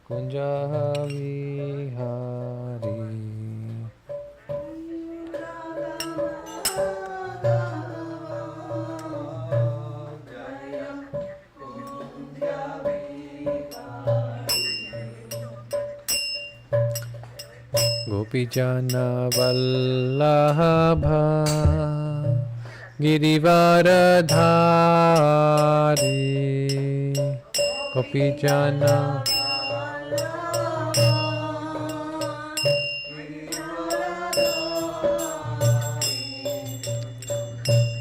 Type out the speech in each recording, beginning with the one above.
Kunja Vihari. Gopijana Vallabha Girivaradhari. Gopijana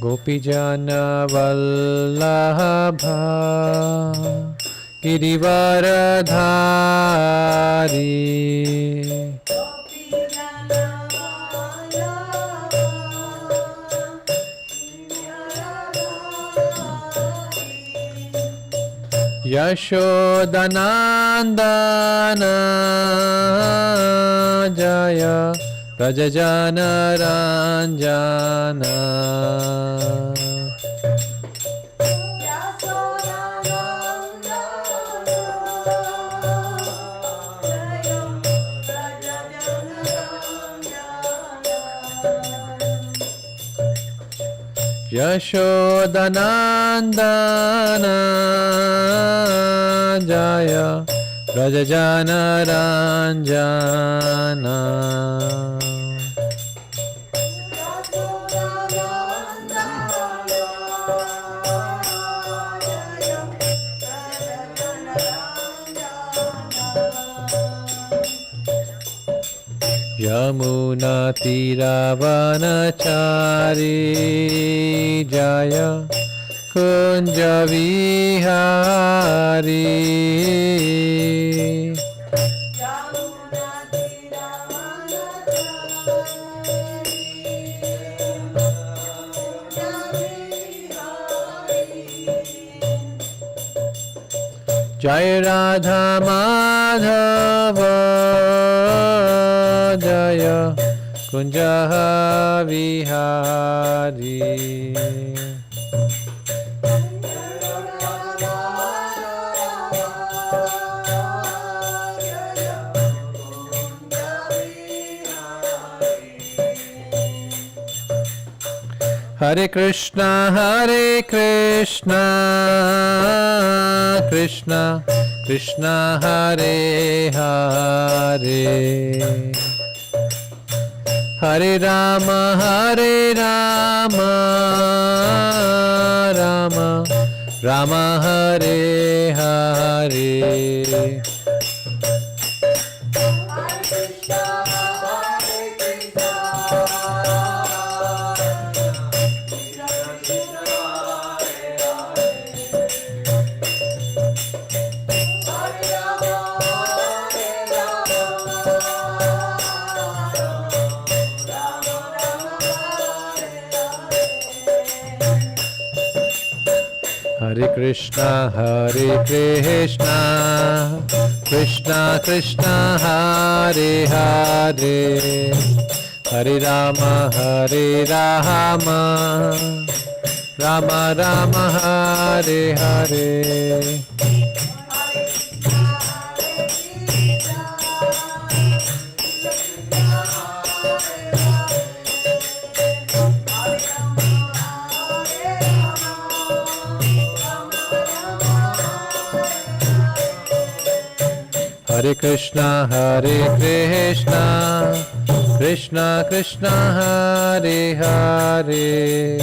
Gopijana Vallabha Girivaradhari. Yashodanandana Jaya Rajajana Ranjana. Yashodanandana Jaya Rajajana Ranjana. Yamuna Tiravanachari Jaya Kunja Vihari. Jai Radha Madhava Jaya Kunja Vihari. Hare Krishna, Krishna Krishna, Hare Hare. Hare Rama, Rama Hare Hare. Hare Krishna, Krishna Krishna, Hare Hare. Hare Rama, Rama Rama, Hare Hare. Hare Krishna, Krishna Krishna, Hare Hare.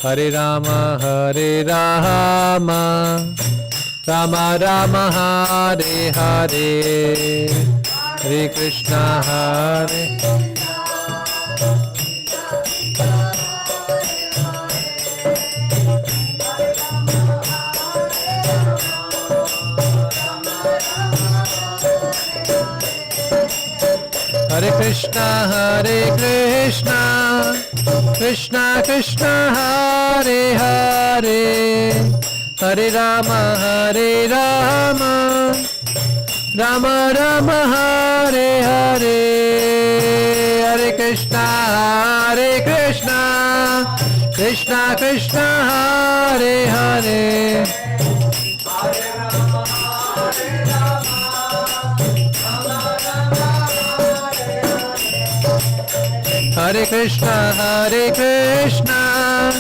Hare Rama, Rama Rama, Hare Hare. Hare Krishna, Hare Krishna, Krishna Krishna, Hare Hare. Hare Rama, Rama Rama, Hare Hare. Hare Krishna, Krishna Krishna, Hare Hare. Hare Krishna,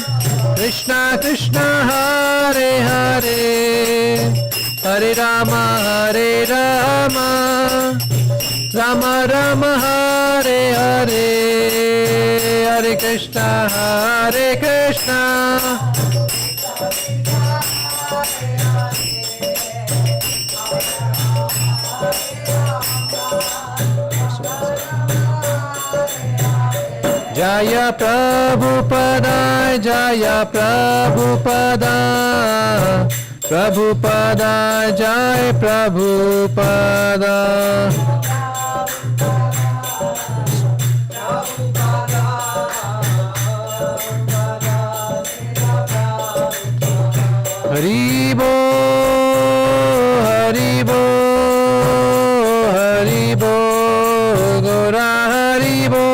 Krishna Krishna, Hare Hare, Hare Rama, Rama Rama, Hare Hare, Hare Krishna, Jaya Prabhupada, Jaya Prabhupada, Prabhupada, Jaya Prabhupada. Haribo, Haribo, Haribo, Gora Haribo.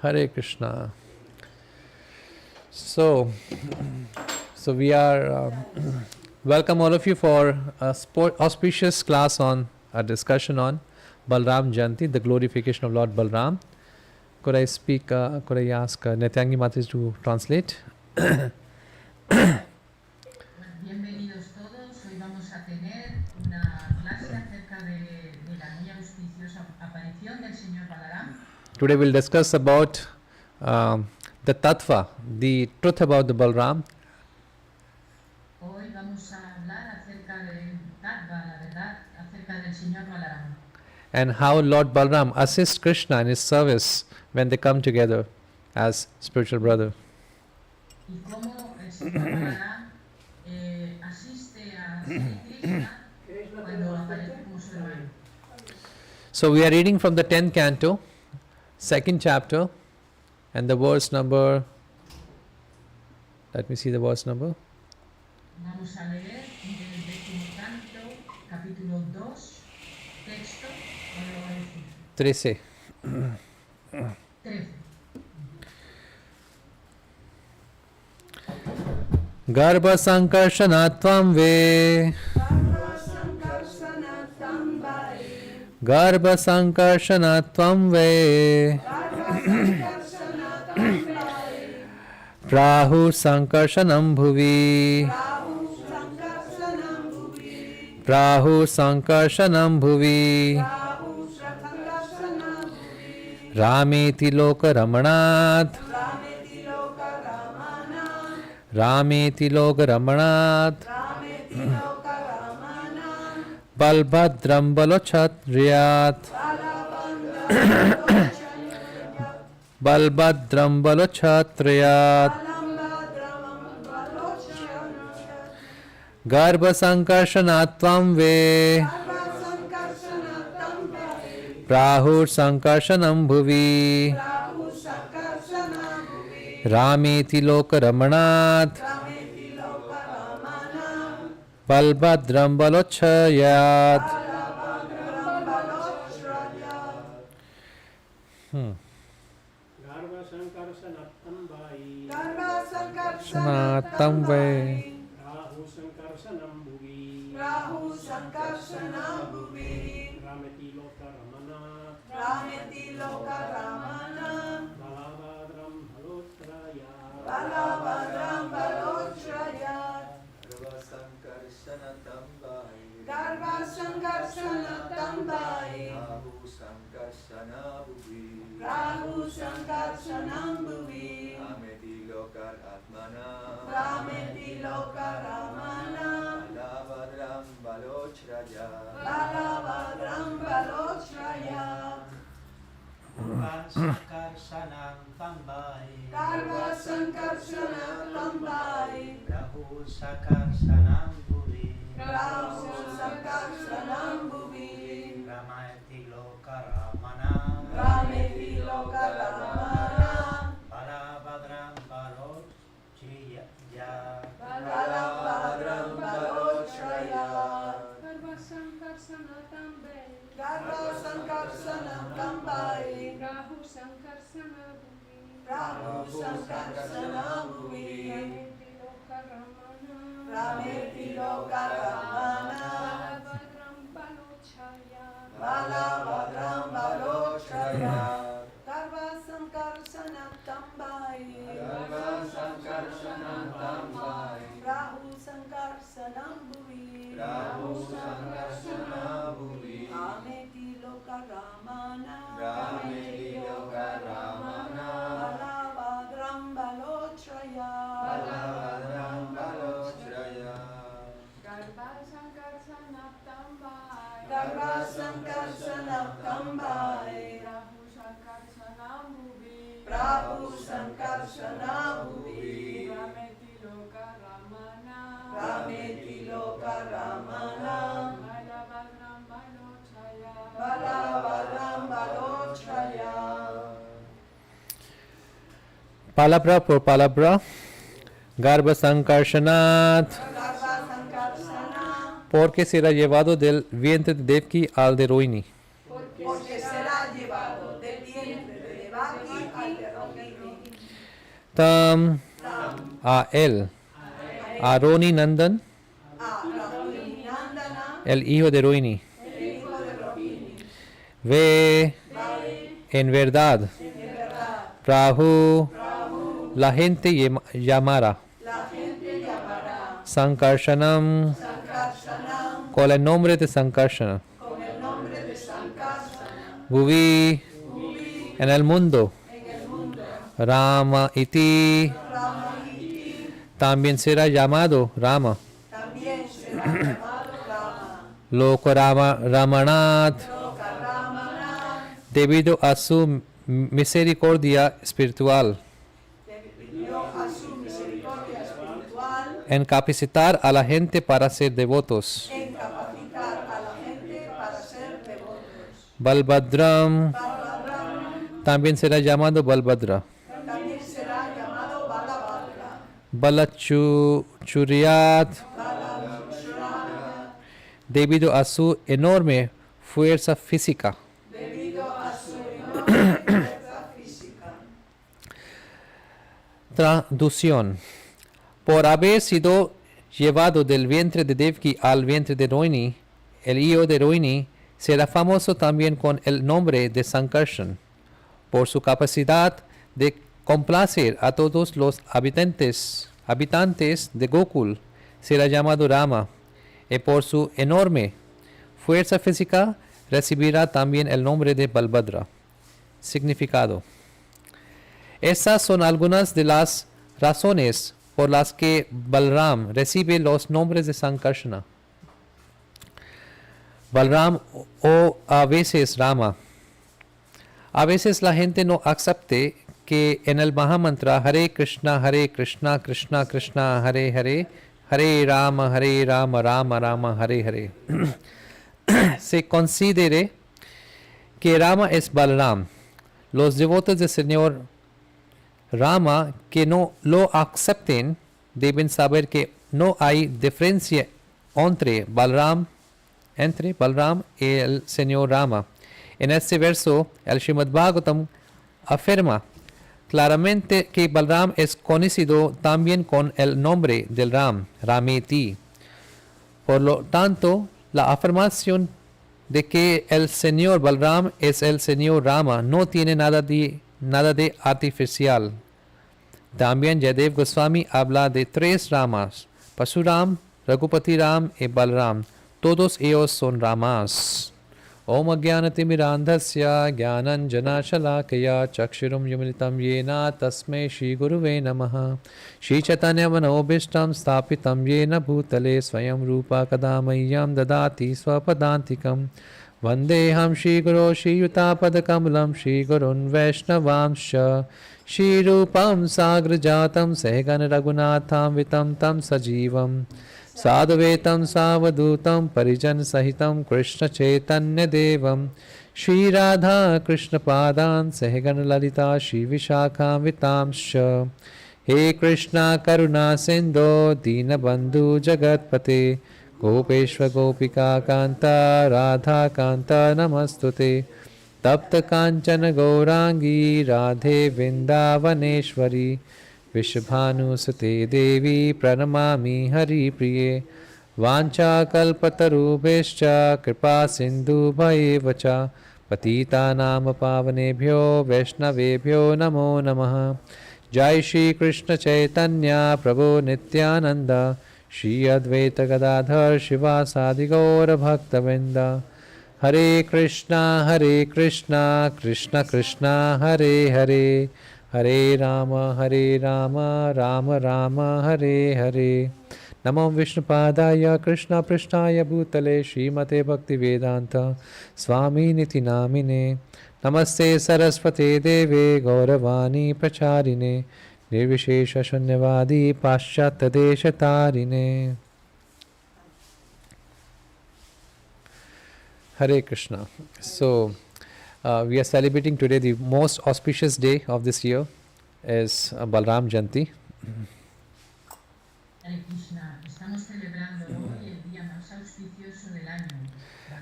Hare Krishna. So we are welcome all of you for a auspicious class on a discussion on Balarama Jayanti, the glorification of Lord Balaram. Could I ask Nityangi Mataji to translate? Bienvenidos todos. Hoy vamos a tener una clase acerca de la muy auspiciosa aparición del Señor Balaram. Today we'll discuss about the tattva, the truth about the Balaram. Hoy vamos a hablar acerca del tattva, la verdad acerca del Señor Balaram. And how Lord Balaram assists Krishna in his service when they come together as spiritual brother. Y cómo el Señor Balaram asiste a Sri Krishna cuando aparece como su hermano. So we are reading from the 10th canto, 2nd chapter, and the verse number, let me see the verse number. Vamos a leer del 10º canto, capítulo 2, texto, no lo voy a decir. 13. Garbha sankarshanatvam ve, Garbha sankarshanatvam ve, Prahu sankarshanam bhuvi, Prahu sankarshanam bhuvi, Rameti loka ramanat, Rameti loka ramanat, Balbhadram balochatriyat, Balbhadram balochatriyat, Garbha sankarshanatvam ve, Prahur sankarshanam bhuvi, Rameti loka ramanat, Balbhadram balochayat. Sanatam ve, Rahu sankarshanam bhuvi, Rameti loka ramana, Balabhadram balotraya, Garva sankarsanatam vai, Rahu sankarsanam bhuvi, Rameti loka ramana, Balabhadram balotraya, Garva sankarsanatam vai, Rahu sankarsanam bhuvi, Rameti loka ramana, Balabhadram balotraya, Garva sankarsanatam vai, Rahu sankarsana bhuvi, Prabhu Sankarsana Bhuvi Rameti Loka Ramana Balabhadram Balochaya Garva Sankarsana Tambai Prabhu Sankarsana Bhuvi Rameti Loka Ramana Balabhadram Balochaya Garva Sankarsana Tambai Prabhu Sankarsana Bhuvi Rameti Loka Ramana Balabhadram Balochaya. Palabra por palabra. Garba Sankarshanat. Garva Sankarsana Porque será llevado del vientre de Devki al de Rohini. porque será llevado del vientre de Devaki al de Rohini. Tam a él, a Roni Nandan, A Rohini Nandana, el hijo de Rohini. el hijo de Rohini. Ve en verdad, Prabhu, la gente llamará La gente llamará Sankarshanam Sankarshanam con el nombre de Sankarshana. con el nombre de Sankarsana. Bhuvi en el mundo. Rama iti Ramahiti también será llamado Rama. también será llamado Rama. Loka Ramanat Loka Ramana debido a su misericordia espiritual debido a su misericordia espiritual en capacitar a la gente para ser devotos. en capacitar a la gente para ser devotos. Balbhadram Balabhadra también será llamado Balbhadra. también será llamado Balabhadra. Balachuriat Balashurana debido a su enorme fuerza física. debido a su enorme fuerza física. Traducción. Por haber sido llevado del vientre de Devki al vientre de Rohini, el hijo de Rohini será famoso también con el nombre de Sankarshan. Por su capacidad de complacer a todos los habitantes de Gokul, será llamado Rama, y por su enorme fuerza física recibirá también el nombre de Balbhadra. Significado. Estas son algunas de las razones por las que Balram recibe los nombres de Sankarshana. Balram o a veces Rama. A veces la gente no acepte que en el Mahamantra Hare Krishna, Krishna Krishna, Hare Hare, Hare Rama, Rama Rama, Hare Hare, se considere que Rama es Balaram. Los devotos del Señor Rama que no lo acepten deben saber que no hay diferencia entre Balaram y el Señor Rama. En este verso, el Srimad Bhagavatam afirma claramente que Balaram es conocido también con el nombre del Ram, Rameti. Por lo tanto, la afirmación de que el Señor Balaram es el Señor Rama no tiene nada de artificial. También Yadev Goswami habla de tres Ramas, Pasuram, Raghupati Ram y Balaram. Todos ellos son Ramas. Om Agyanatimirandhasya Gyananjanashalakaya Chakshirum Yumilitam Yena Tasmai Shri Guruve Namaha Shri Chaitanya Manobhishtam Stapitam Yena Bhutale Swayam Rupa Kadamayyam Dadati Swapadantikam Vandeham Shri Guru Shri Yutapadakamalam Shri Gurun Vaishnavamsha Shri Rupam Sagrajatam Sahagan Raghunatham Vitam Tam Sajivam Sadhuvetam Savadutam Parijan Sahitam Krishna Chaitanya Devam Shri Radha Krishna Padan Sahagan Lalita Shri Vishakam Vitamsha He Krishna Karuna Sindho Dina Bandhu Jagatpate Gopeshwa Gopika Kanta Radha Kanta Namastute तप्त कांचन गौरांगी राधे वृंदावनेश्वरी विश्वभानुसुते देवी प्रणमामि हरिप्रिये वाञ्छाकल्पतरुभ्यश्च कृपा सिन्धुभ्येव च पतितानां पावनेभ्यो वैष्णवेभ्यो नमो नमः। जय श्री कृष्ण चैतन्य प्रभु नित्यानंद श्री अद्वैत गदाधर शिवासादि गौर भक्तवृंद। हरे कृष्णा कृष्ण कृष्णा हरे हरे, हरे राम राम राम हरे हरे। नमो विष्णुपादाय कृष्ण पृष्ठाय भूतले श्रीमते भक्तिवेदांत स्वामिनिति नामिने। नमस्ते सरस्वते देवे गौरवाणी प्रचारिणे निर्विशेष शून्यवादी पाश्चात्य देशतारिणे। Hare Krishna. So we are celebrating today the most auspicious day of this year is Balarama Jayanti. Hare Krishna, estamos celebrando hoy el día más auspicioso del año,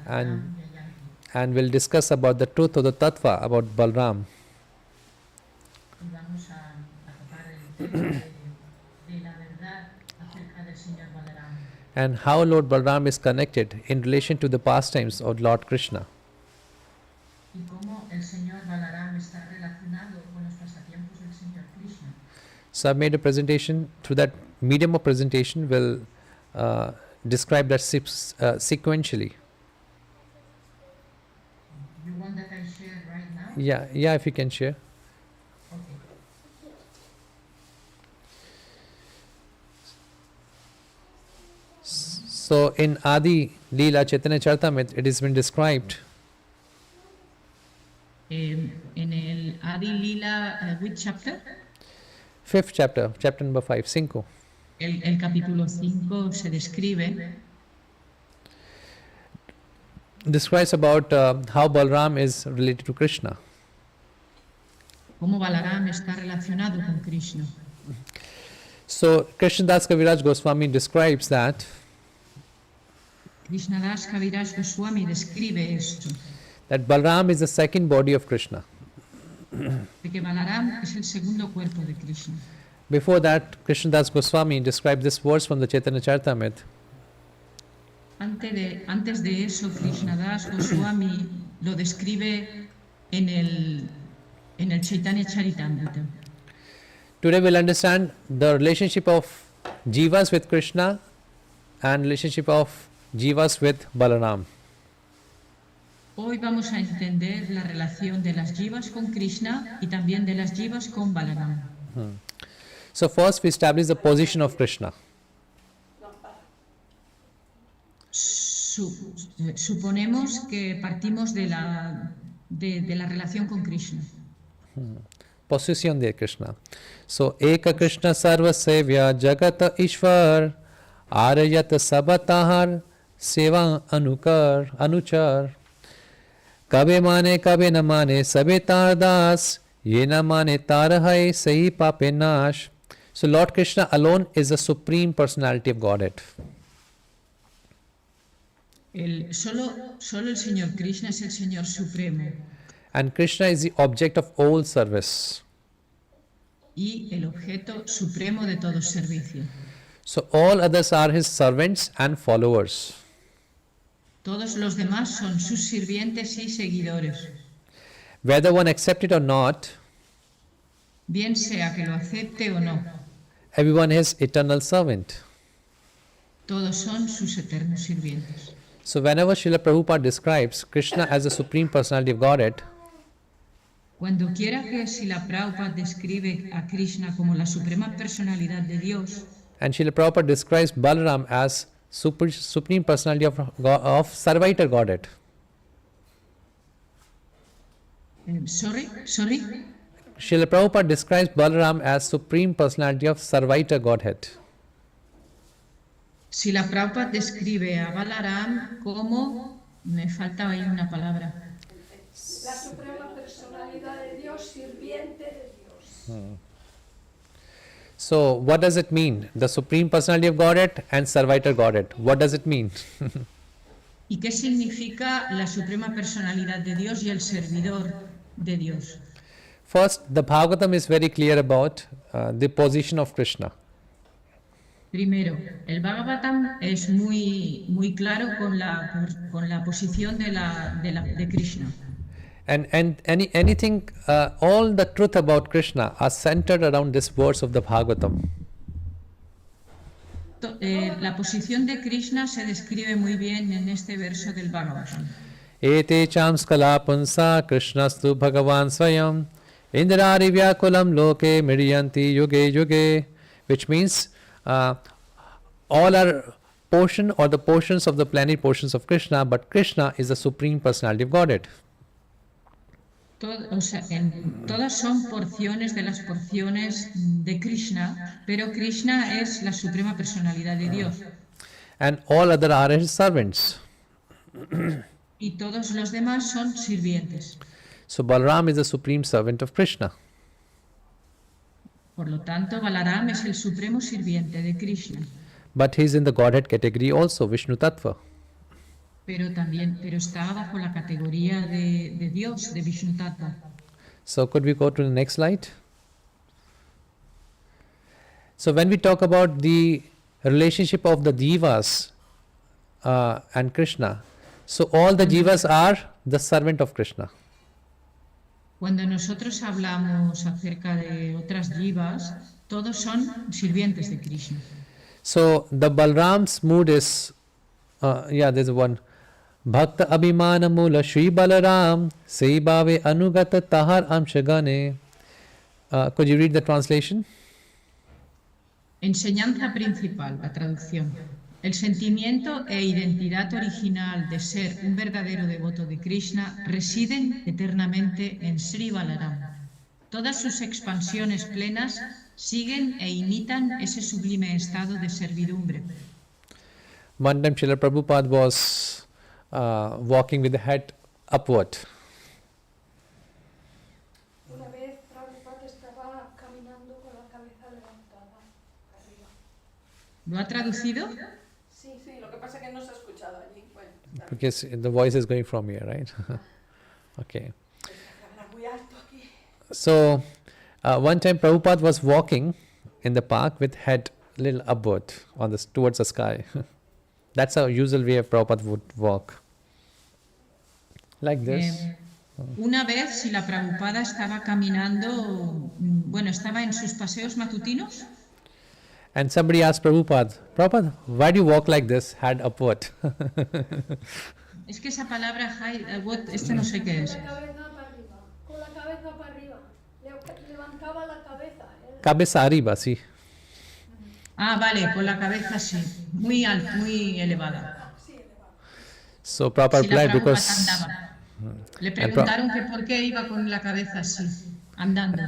And Balarama Jayanti. and we'll discuss about the truth of the tattva about Balaram. Y vamos a tocar el tema de la verdad acerca del Señor Balarama. And how Lord Balaram is connected in relation to the pastimes of Lord Krishna. Y cómo el Señor Balarama está relacionado con los pasatiempos del Señor Krishna. So I've made a presentation. Through that medium of presentation, will describe that sequentially. You want that I share right now? Yeah, if you can share. Okay. So in Adi Leela Chaitanya Charitamrita, it has been described En el Adi Lila, which chapter? 5th chapter, chapter number 5, 5. El capítulo 5 se describe Describes about how Balaram is related to Krishna. cómo Balaram está relacionado con Krishna. So Krishnadas Kaviraj Goswami describes that Krishnadas Kaviraj Goswami describe esto, that Balaram is the second body of Krishna. de que Balaram es el segundo cuerpo de Krishna. Before that, Krishnadas Goswami described this verse from the Chaitanya Charitamrita. Antes de eso, Krishnadas Goswami lo describe en el Chaitanya Charitamrita. Today we'll understand the relationship of Jivas with Krishna and relationship of Jivas with Balaram. Hoy vamos a entender la relación de las jivas con Krishna y también de las jivas con Balaram. So first we establish the position of Krishna. Suponemos que partimos de la relación con Krishna. Position de Krishna. So Eka Krishna Sarva Sevya Jagata Ishwar Arayat Sabatahar Seva Anuchar Kabe mane kabe na mane sabe tar das ye na mane tar hai sahi pape nash. So Lord Krishna alone is the supreme personality of Godhead. Solo el Señor Krishna es el Señor Supremo And Krishna is the object of all service. y el objeto supremo de todo servicio. So all others are his servants and followers. Todos los demás son sus sirvientes y seguidores, Whether one accept it or not, bien sea que lo acepte o no. everyone is eternal servant. Todos son sus eternos sirvientes. So whenever Srila Prabhupada describes Krishna as the supreme personality of Godhead, Cuando quiera que Srila Prabhupada describe a Krishna como la suprema personalidad de Dios, and Srila Prabhupada describes Balaram as supreme personality of Sarvaita Godhead. sorry, Srila Prabhupada describes Balaram as supreme personality of Sarvaita Godhead. Srila Prabhupada describe a Balaram como, me faltaba ahí una palabra, La suprema personalidad de Dios, sirviente de Dios. So what does it mean? The supreme personality of Godhead and Sarvaita Godhead. What does it mean? ¿Y qué significa la suprema personalidad de Dios y el servidor de Dios? First, the Bhagavatam is very clear about the position of Krishna. Primero, el Bhagavatam es muy claro con la posición de Krishna. And anything, all the truth about Krishna are centered around this verse of the Bhagavatam. La posición de Krishna se describe muy bien en este verso del Bhagavatam. Ete chamskala punsa Krishnastu Bhagavan Swayam Indrari Vyakulam Loke Miryanti Yuge Yuge, which means all are portion or the portions of the planet portions of Krishna, but Krishna is the supreme personality of Godhead. Todas son porciones de las porciones de Krishna, pero Krishna es la suprema personalidad de Dios. And all other are his servants. Y todos los demás son sirvientes. So Balaram is the supreme servant of Krishna. Por lo tanto, Balaram es el supremo sirviente de Krishna. But he is in the Godhead category also, Vishnu Tattva. Pero está bajo la categoría de Dios, de Vishnu Tattva. So could we go to the next slide? So when we talk about the relationship of the Jivas and Krishna, so all the Jivas are the servant of Krishna. Cuando nosotros hablamos acerca de otras jivas, todos son sirvientes de Krishna. So the Balram's mood is, there's one. Bhakta Abhimana Mula Shri Balaram Seibave Anugata Tahar Amshagane. Could you read the translation? Enseñanza principal, la traducción. El sentimiento e identidad original de ser un verdadero devoto de Krishna residen eternamente en Sri Balaram. Todas sus expansiones plenas siguen e imitan ese sublime estado de servidumbre. One time Srila Prabhupada was walking with the head upward. Una vez Prabhupada estaba caminando con la cabeza levantada arriba. ¿Lo ha traducido? Sí, lo que pasa es que no se ha escuchado allí. Bueno, claro. Because the voice is going from here, right? Okay. Habla muy alto aquí. So one time Prabhupada was walking in the park with head a little upward on towards the sky. That's a usual way of Prabhupada would walk. Like this. Una vez, si la Prabhupada estaba caminando, estaba en sus paseos matutinos. And somebody asked Prabhupada, why do you walk like this, head upward? Es que esa palabra, no sé qué es. Con la cabeza para arriba. Levantaba la cabeza. Cabeza arriba, sí. Ah, vale, con la cabeza sí, muy alta, muy elevada. So Prabhupada replied because... Le preguntaron que por qué iba con la cabeza así, andando.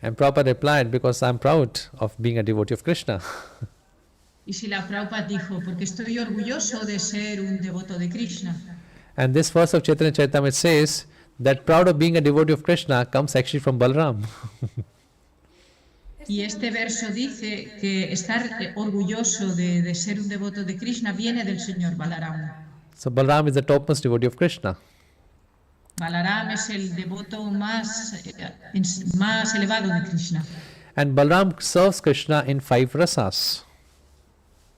And Prabhupada replied, because I'm proud of being a devotee of Krishna. Y si la Prabhupada dijo, porque estoy orgulloso de ser un devoto de Krishna. And this verse of Chaitanya Charitamrita says that proud of being a devotee of Krishna comes actually from Balaram. Y este verso dice que estar orgulloso de ser un devoto de Krishna viene del señor Balaram. So Balaram is the topmost devotee of Krishna. Balaram es el devoto más elevado de Krishna. And Balaram serves Krishna in 5 rasas.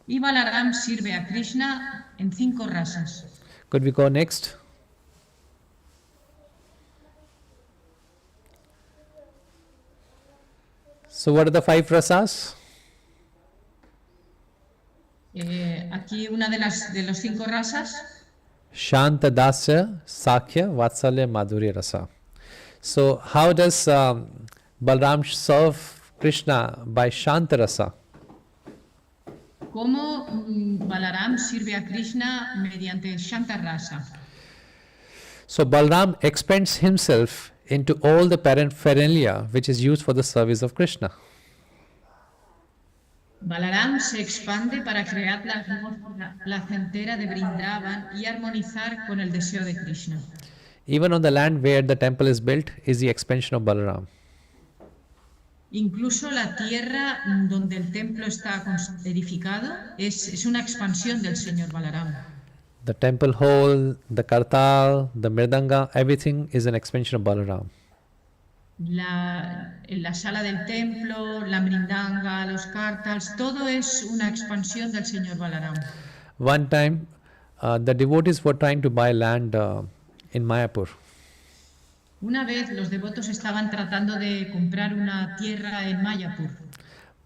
Y Balaram sirve a Krishna en 5 razas. Could we go next? So what are the 5 rasas? Aquí una de los 5 razas. Shanta Dasya, Sakhya, Vatsalya, Madhurya Rasa. So how does Balaram serve Krishna? By Shanta Rasa. ¿Cómo Balaram sirve a Krishna mediante Shanta Rasa? So Balaram expends himself into all the paraphernalia which is used for the service of Krishna. Balaram se expande para crear la atmósfera placentera de Vrindavan y armonizar con el deseo de Krishna. Even on the land where the temple is built is the expansion of Balaram. Incluso la tierra donde el templo está edificado es una expansión del señor Balaram. The temple hall, the kartal, the mridanga, everything is an expansion of Balaram. La sala del templo, la mrindanga, los kartals, todo es una expansión del señor Balaram. One time, the devotees were trying to buy land in Mayapur. Una vez los devotos estaban tratando de comprar una tierra en Mayapur.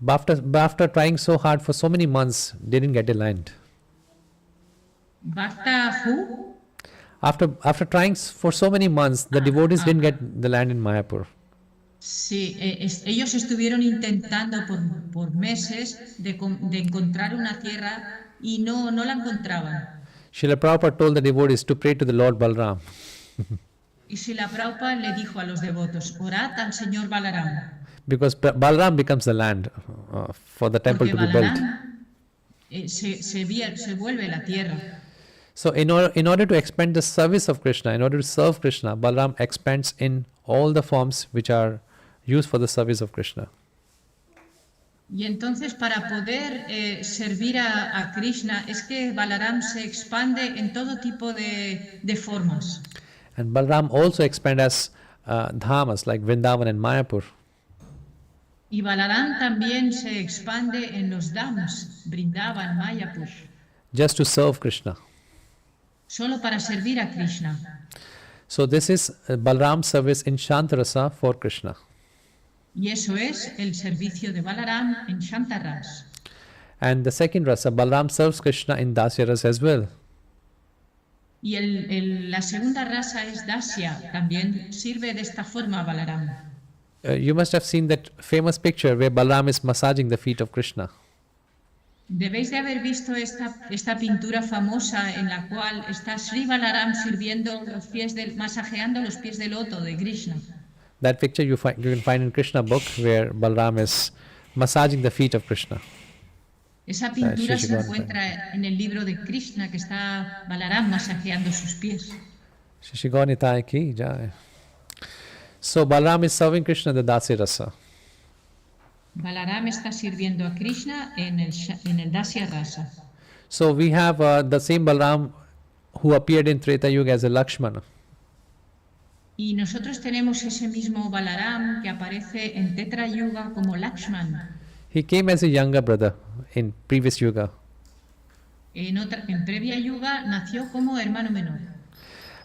But after trying so hard for so many months, they didn't get the land. Bhakta who? After trying for so many months, the devotees didn't get the land in Mayapur. Sí, ellos estuvieron intentando por meses de encontrar una tierra y no la encontraban. Srila Prabhupada told the devotees to pray to the Lord Balaram. Y Srila Prabhupada le dijo a los devotos, orad al señor Balaram. Because Balaram becomes the land for the temple Porque to be built. Balaram se vuelve la tierra. So in order to expand the service of Krishna, in order to serve Krishna, Balaram expands in all the forms which are used for the service of Krishna. Y entonces para poder servir a Krishna es que Balaram se expande en todo tipo de formas. And Balaram also expands as dhamas like Vrindavan and Mayapur. Y Balaram también se expande en los dhams, Vrindavan, Mayapur, Just to serve Krishna. solo para servir a Krishna. So this is Balaram's service in Shantarasa for Krishna. Y eso es el servicio de Balaram en Shantaras. And the second rasa, Balaram serves Krishna in Dasya rasa as well. Y la segunda rasa es Dasya, también sirve de esta forma a Balaram. You must have seen that famous picture where Balaram is massaging the feet of Krishna. Debéis de haber visto esta pintura famosa en la cual está Sri Balaram masajeando los pies de loto de Krishna. That picture you can find in Krishna book where Balaram is massaging the feet of Krishna. Esa pintura se Shishiganta. encuentra en el libro de Krishna, que está Balaram masajeando sus pies. Shishigonitai ki jai. So Balaram is serving Krishna in the Dasya rasa. Balaram está sirviendo a Krishna en el Dasya Rasa. So we have the same Balaram who appeared in Treta Yuga as a Lakshmana. Y nosotros tenemos ese mismo Balaram que aparece en Tetra Yuga como Lakshman. He came as a younger brother in previous Yuga. En previa Yuga nació como hermano menor.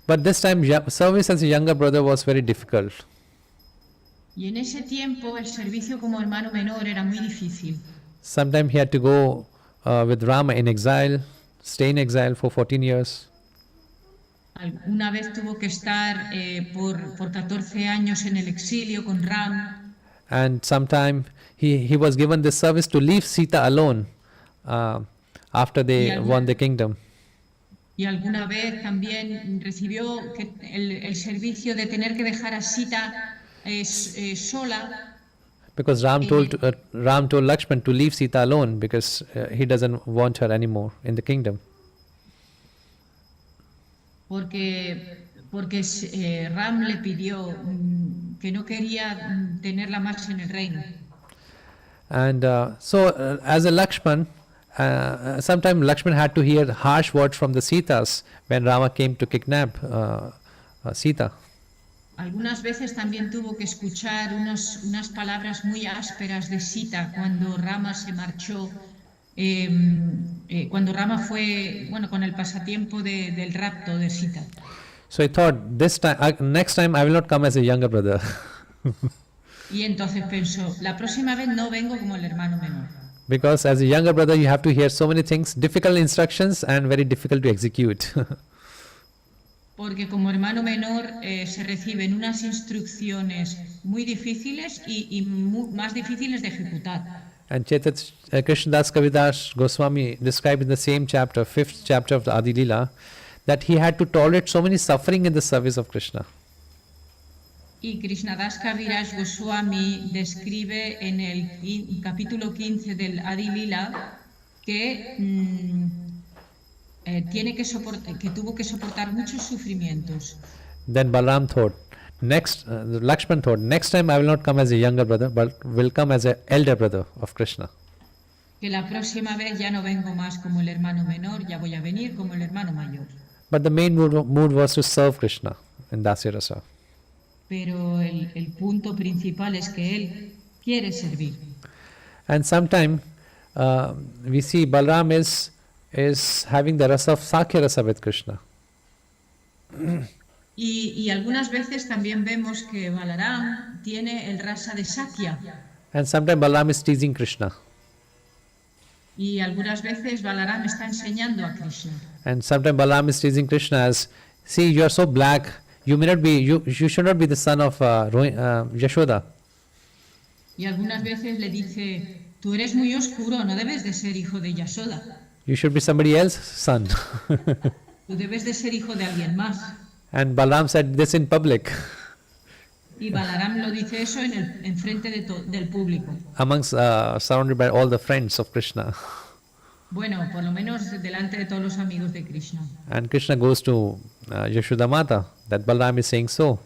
But this time service as a younger brother was very difficult. Y en ese tiempo el servicio como hermano menor era muy difícil. Sometimes he had to go with Rama in exile, stay in exile for 14 years. Una vez tuvo que estar por 14 años en el exilio con Ram. And sometime he was given this service to leave Sita alone after they won the kingdom. Y alguna vez también recibió el servicio de tener que dejar a Sita sola. Because Ram told Lakshman to leave Sita alone because he doesn't want her anymore in the kingdom. Porque Ram le pidió que no quería tenerla más en el reino. And as a Lakshman, sometimes Lakshman had to hear harsh words from the Sitas when Rama came to kidnap Sita. Algunas veces también tuvo que escuchar unas palabras muy ásperas de Sita cuando Rama se marchó, cuando Rama fue, con el pasatiempo del rapto de Sita. So he thought, next time I will not come as a younger brother. Y entonces pensó, la próxima vez no vengo como el hermano menor. Because as a younger brother you have to hear so many things, difficult instructions and very difficult to execute. Porque como hermano menor se reciben unas instrucciones muy difíciles y más difíciles de ejecutar. And Krishnadas Kavidas Goswami described in the same chapter, 5th chapter of the Adi Lila, that he had to tolerate so many suffering in the service of Krishna. Y Krishnadas Kaviraj Goswami describe en el capítulo 15 del Adi Lila que tuvo que soportar muchos sufrimientos. Then Balaram thought, Lakshman thought, next time I will not come as a younger brother, but will come as an elder brother of Krishna. Que la próxima vez ya no vengo más como el hermano menor, ya voy a venir como el hermano mayor. But the main mood was to serve Krishna in Dasya Rasa. Pero el punto principal es que él quiere servir. And sometime we see Balaram is having the rasa of Sakya Rasa with Krishna. Y algunas veces también vemos que Balaram tiene el rasa de Sakya. And sometimes Balaram is teasing Krishna. Y algunas veces Balaram está enseñando a Krishna. And sometimes Balaram is teasing Krishna as, see, you are so black, you may not be, you should not be the son of Yashoda. Y algunas veces le dice, tú eres muy oscuro, no debes de ser hijo de Yashoda. You should be somebody else's son. Tú debes de ser hijo de alguien más. And Balaram said this in public, Y Balaram lo dice eso en frente del público. amongst surrounded by all the friends of Krishna. Bueno, por lo menos delante de todos los amigos de Krishna. And Krishna goes to Yashoda Mata, that Balaram is saying so.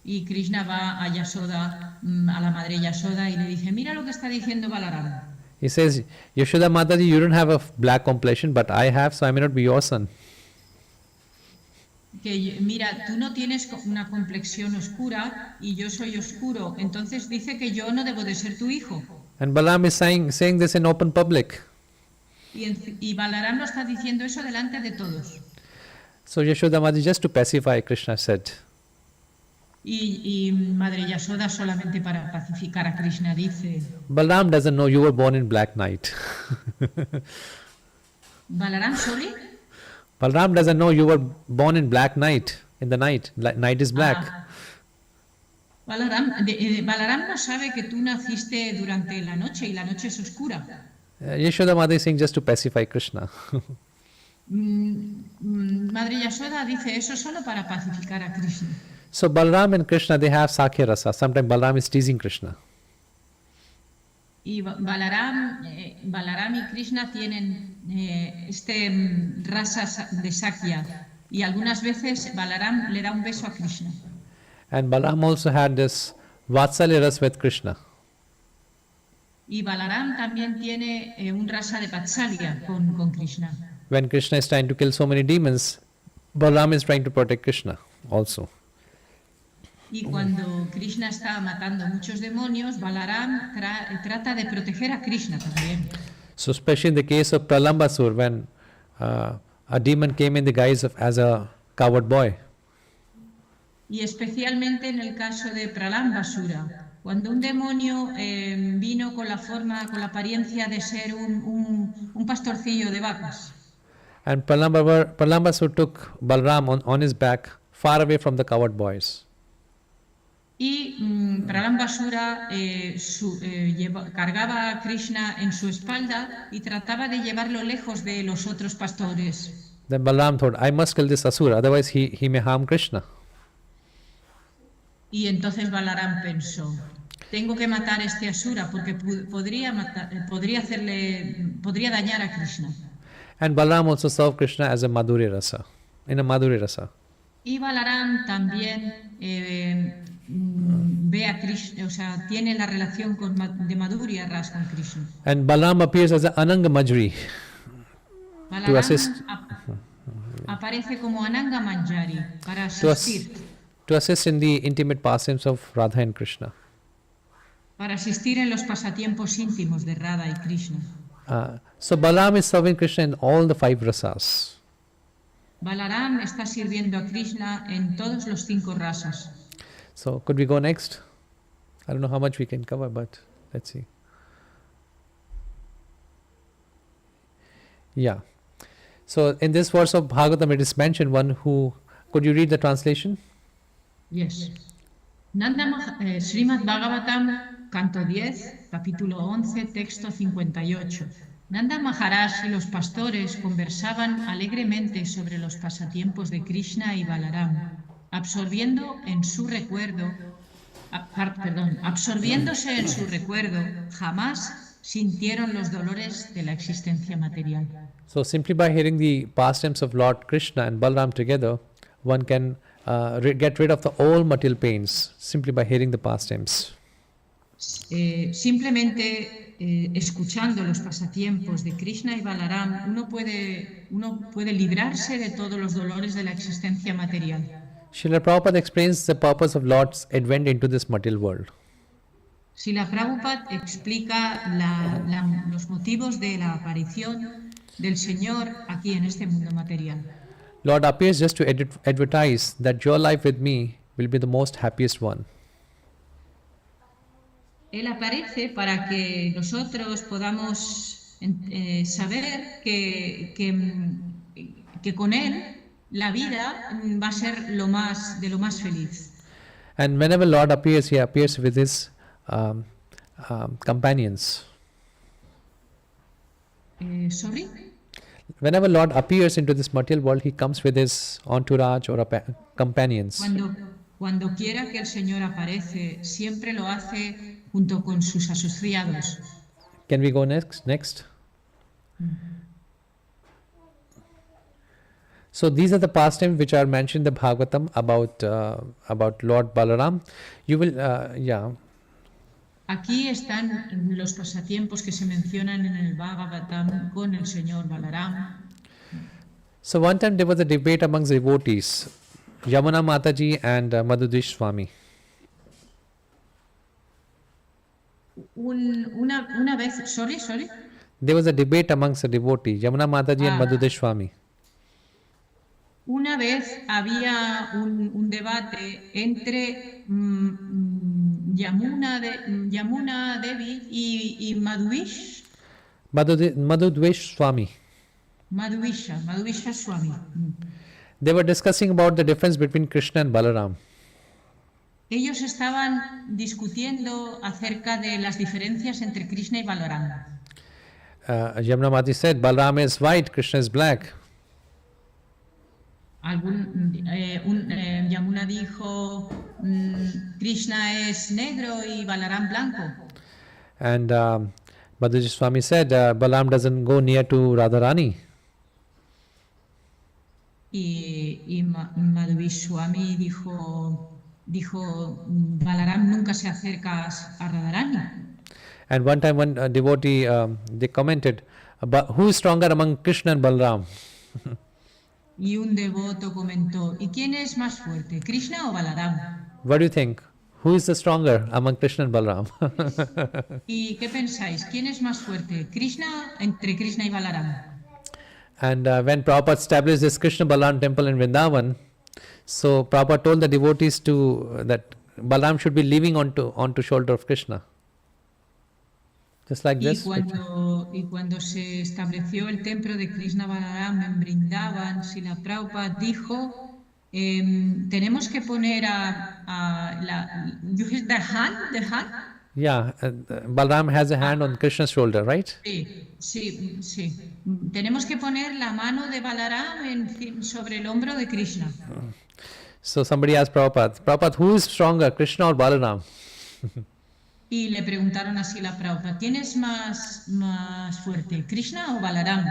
Y Krishna va a Yashoda, a la madre Yashoda, y le dice, mira lo que está diciendo Balaram. He says, Yashoda Mataji, you don't have a black complexion, but I have, so I may not be your son. Que mira, tú no tienes una complexión oscura y yo soy oscuro, entonces dice que yo no debo de ser tu hijo. And Balaram is saying this in open public. Y Balaram lo está diciendo eso delante de todos. So Yashoda Mataji, just to pacify, Krishna said, Y Madre Yashoda, solamente para pacificar a Krishna, dice, Balaram doesn't know you were born in black night. Balaram, sorry? Balaram doesn't know you were born in black night, in the night. Night is black. Ah, Balaram no sabe que tú naciste durante la noche y la noche es oscura. Yashoda Mataji is saying just to pacify Krishna. Madre Yashoda dice eso solo para pacificar a Krishna. So Balaram and Krishna, they have Sakya Rasa. Sometimes Balaram is teasing Krishna. Y Balaram y Krishna tienen rasa de Sakya. Y algunas veces Balaram le da un beso a Krishna. And Balaram also had this Vatsalya Rasa with Krishna. Y Balaram también tiene un rasa de Vatsalya con Krishna. When Krishna is trying to kill so many demons, Balaram is trying to protect Krishna also. Y cuando Krishna está matando muchos demonios, Balaram trata de proteger a Krishna también. So especially in the case of Pralambasur, when a demon came in the guise of as a coward boy. Y especialmente en el caso de Pralambasura, cuando un demonio vino con la apariencia de ser un pastorcillo de vacas. And Pralambasur took Balaram on his back, far away from the coward boys. Y Pralambasura cargaba a Krishna en su espalda y trataba de llevarlo lejos de los otros pastores. Then Balaram thought, I must kill this asura, otherwise he may harm Krishna. Y entonces Balaram pensó, tengo que matar a este asura porque podría dañar a Krishna. And Balaram also served Krishna as a Madhurya Rasa, in a Madhurya Rasa. Y Balaram también ve a Krishna, o sea, tiene la relación de Madhurya Rasa con Krishna. And Balaram appears as an Ananga Majri to assist. Aparece como Ananga Manjari para asistir. To assist in the intimate pastimes of Radha and Krishna. Para asistir en los pasatiempos íntimos de Radha y Krishna. So Balaram is serving Krishna in all the 5 rasas. Balaram está sirviendo a Krishna en todos los 5 rasas. So could we go next? I don't know how much we can cover, but let's see. Yeah. So in this verse of Bhagavatam it is mentioned one who, could you read the translation? Yes. Srimad Bhagavatam, canto 10, capítulo 11, texto 58. Nanda Maharaj y los pastores conversaban alegremente sobre los pasatiempos de Krishna y Balaram, absorbiéndose en su recuerdo, jamás sintieron los dolores de la existencia material. So simply by hearing the pastimes of Lord Krishna and Balaram together, one can get rid of the all material pains simply by hearing the pastimes. Simplemente escuchando los pasatiempos de Krishna y Balaram, uno puede librarse de todos los dolores de la existencia material. Srila Prabhupada explains the purpose of Lord's advent into this material world. Srila Prabhupada explica los motivos de la aparición del Señor aquí en este mundo material. Lord appears just to advertise that your life with me will be the most happiest one. Él aparece para que nosotros podamos saber que con Él la vida va a ser de lo más feliz. And whenever Lord appears, he appears with his companions. Sorry? Whenever Lord appears into this material world, he comes with his entourage or companions. Cuando quiera que el Señor aparece, siempre lo hace junto con sus asociados. Can we go next? So these are the pastimes which are mentioned in the Bhagavatam about Lord Balaram. You will, Aquí están los pasatiempos que se mencionan en el Bhagavatam con el Señor Balaram. So one time there was a debate amongst devotees, Yamuna Mataji and Madhudish Swami. Una vez, sorry. There was a debate amongst the devotees, Yamuna Mataji and Madhudish Swami. Una vez había un debate entre Yamuna Devi y Madhudvesh Swami. Madhuvisha Swami. They were discussing about the difference between Krishna and Balaram. Ellos estaban discutiendo acerca de las diferencias entre Krishna y Balaram. Yamuna Mataji said, Balaram is white, Krishna is black. Yamuna dijo, Krishna es negro y Balaram blanco. And Madhuji Swami said, Balaram doesn't go near to Radharani. Y Madhuji Swami dijo, Balaram nunca se acerca a Radharani. And one time one devotee, they commented, who is stronger among Krishna and Balaram? Y un devoto comentó, ¿y quién es más fuerte, Krishna o Balaram? What do you think? Who is the stronger among Krishna and Balaram? ¿Y qué pensáis? ¿Quién es más fuerte, entre Krishna y Balaram? And when Prabhupada established this Krishna Balaram temple in Vrindavan, so Prabhupada told the devotees that Balaram should be living onto shoulder of Krishna. Just like this. Y cuando se estableció el templo de Krishna Balaram en Vrindavan, Srila Prabhupada dijo, tenemos que poner the hand? Yeah, Balaram has a hand on Krishna's shoulder, right? Sí. Tenemos que poner la mano de Balaram sobre el hombro de Krishna. So somebody asked Prabhupada, who is stronger, Krishna or Balaram? Y le preguntaron así a Prabhupada, ¿quién es más fuerte, Krishna o Balaram?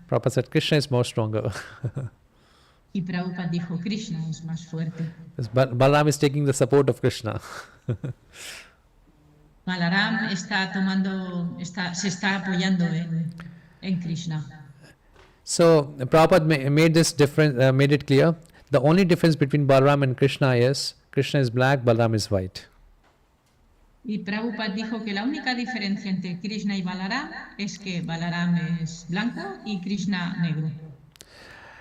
Prabhupada said, Krishna is more stronger. Y Prabhupada dijo, Krishna es más fuerte. Balaram is taking the support of Krishna. Balaram se está apoyando en Krishna. So Prabhupada made this difference, made it clear. The only difference between Balaram and Krishna is black, Balaram is white. Y Prabhupada dijo que la única diferencia entre Krishna y Balaram es que Balaram es blanco y Krishna negro.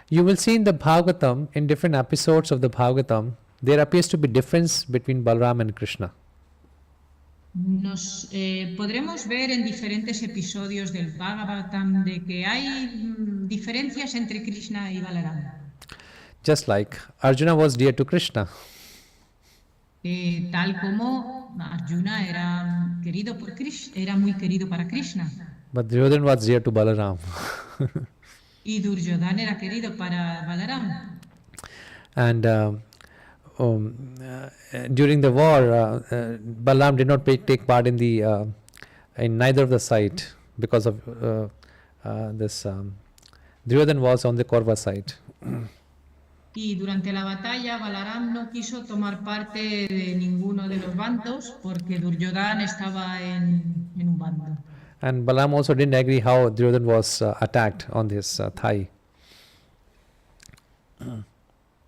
You will see in the Bhagavatam, in different episodes of the Bhagavatam, there appears to be difference between Balaram and Krishna. Podremos ver en diferentes episodios del Bhagavatam de que hay diferencias entre Krishna y Balaram. Just like Arjuna was dear to Krishna. Tal como Arjuna era muy querido para Krishna. But Duryodhana was dear to Balaram. Y Duryodhana era querido para Balaram. And during the war, Balaram did not take part in neither of the side because of this. Duryodhana was on the Kaurava side. Y durante la batalla, Balaram no quiso tomar parte de ninguno de los bandos porque Duryodhan estaba en un bando. And Balaram also didn't agree how Duryodhan was attacked on his thigh. And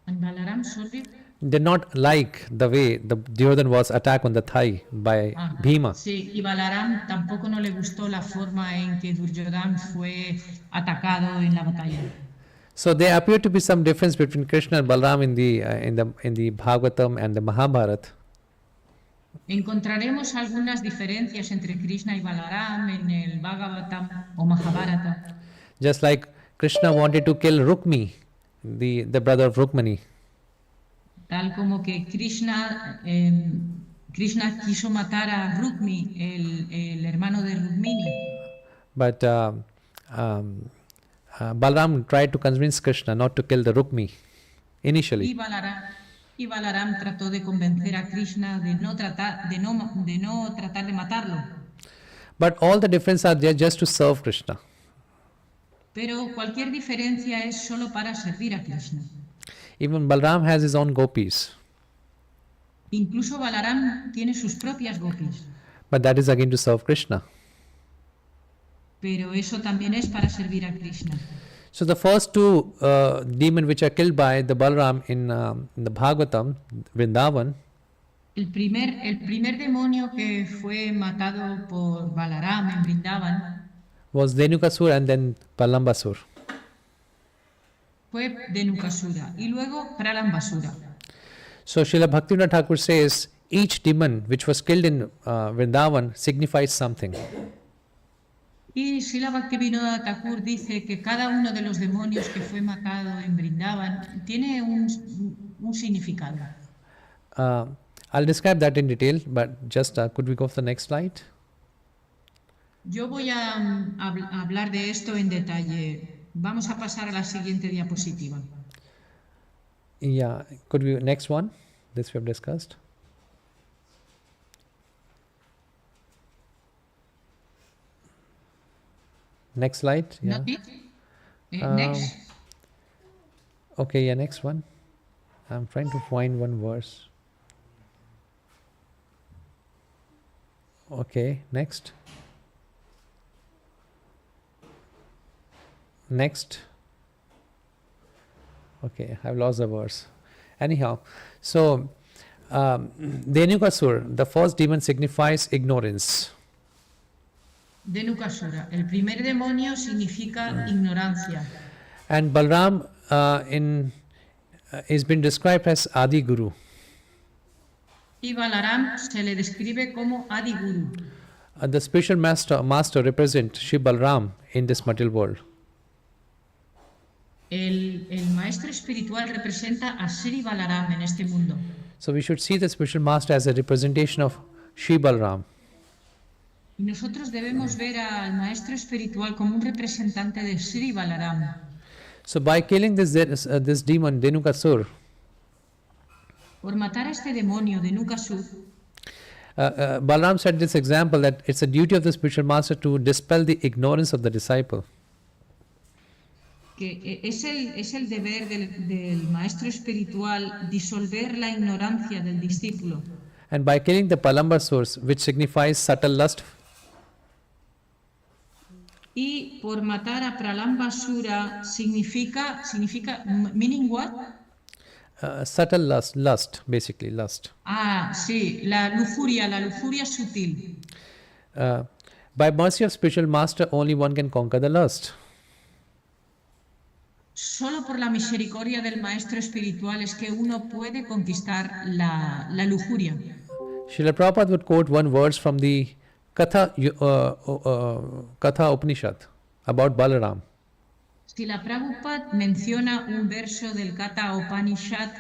Balaram, sorry. Did not like the way the Duryodhan was attacked on the thigh by Ah, Bhima. sí, y Balaram tampoco no le gustó la forma en que Duryodhan fue atacado en la batalla. So there appear to be some difference between Krishna and Balaram in the Bhagavatam and the Mahabharata. Encontraremos algunas diferencias entre Krishna y Balaram en el Bhagavatam o Mahabharata. Just like Krishna wanted to kill Rukmi, the brother of Rukmani. Tal como que Krishna quiso matar a Rukmi, el hermano de Rukmini. But Balaram tried to convince Krishna not to kill the Rukmi initially. Y Balaram trató de convencer a Krishna de no tratar de matarlo. But all the differences are there just to serve Krishna. Pero cualquier diferencia es solo para servir a Krishna. Even Balaram has his own gopis. Incluso Balaram tiene sus propias gopis. But that is again to serve Krishna. Pero eso también es para servir a Krishna. So the first two demons which are killed by the Balaram in the Bhagavatam, Vrindavan, El primer demonio que fue matado por Balaram en Vrindavan was Dhenukasur and then Pralambasur. fue Dhenukasura y luego Pralambasura. So Srila Bhaktivinoda Thakur says each demon which was killed in Vrindavan signifies something. Y Srila Bhaktivinoda Thakur dice que cada uno de los demonios que fue matado en Vrindavan tiene un significado. I'll describe that in detail, but just could we go to the next slide? Yo voy a hablar de esto en detalle. Vamos a pasar a la siguiente diapositiva. Yeah, could we next one? This we have discussed. Next slide. Yeah. Not it? Next. Okay. Yeah. Next one. I'm trying to find one verse. Okay. Next. Next. Okay, I've lost the verse. Anyhow, so Dhenukasur, the first demon signifies ignorance. Dhenukasura. El primer demonio significa ignorancia. And Balram is been described as Adi Guru. Y Balaram se le describe como Adi Guru. The spiritual master represents Shri Balram in this material world. El maestro espiritual representa a Sri Balaram en este mundo. So we should see the spiritual master as a representation of Shri Balram. Y nosotros debemos ver al maestro espiritual como un representante de Sri Balaram. So by killing this demon Dhenukasur, Por matar a este demonio de Nukasur, Balram said this example that it's a duty of the spiritual master to dispel the ignorance of the disciple. que es el deber del maestro espiritual disolver la ignorancia del discípulo. And by killing the Palambasurs, which signifies subtle lust, Y por matar a Pralambasura significa meaning what? subtle lust, basically lust. Ah, sí, la lujuria sutil. By mercy of spiritual master, only one can conquer the lust. Solo por la misericordia del maestro espiritual es que uno puede conquistar la lujuria. Srila Prabhupada would quote one verse from the Katha Upanishad about Balaram. Si la Prabhupada menciona un verso del Katha Upanishad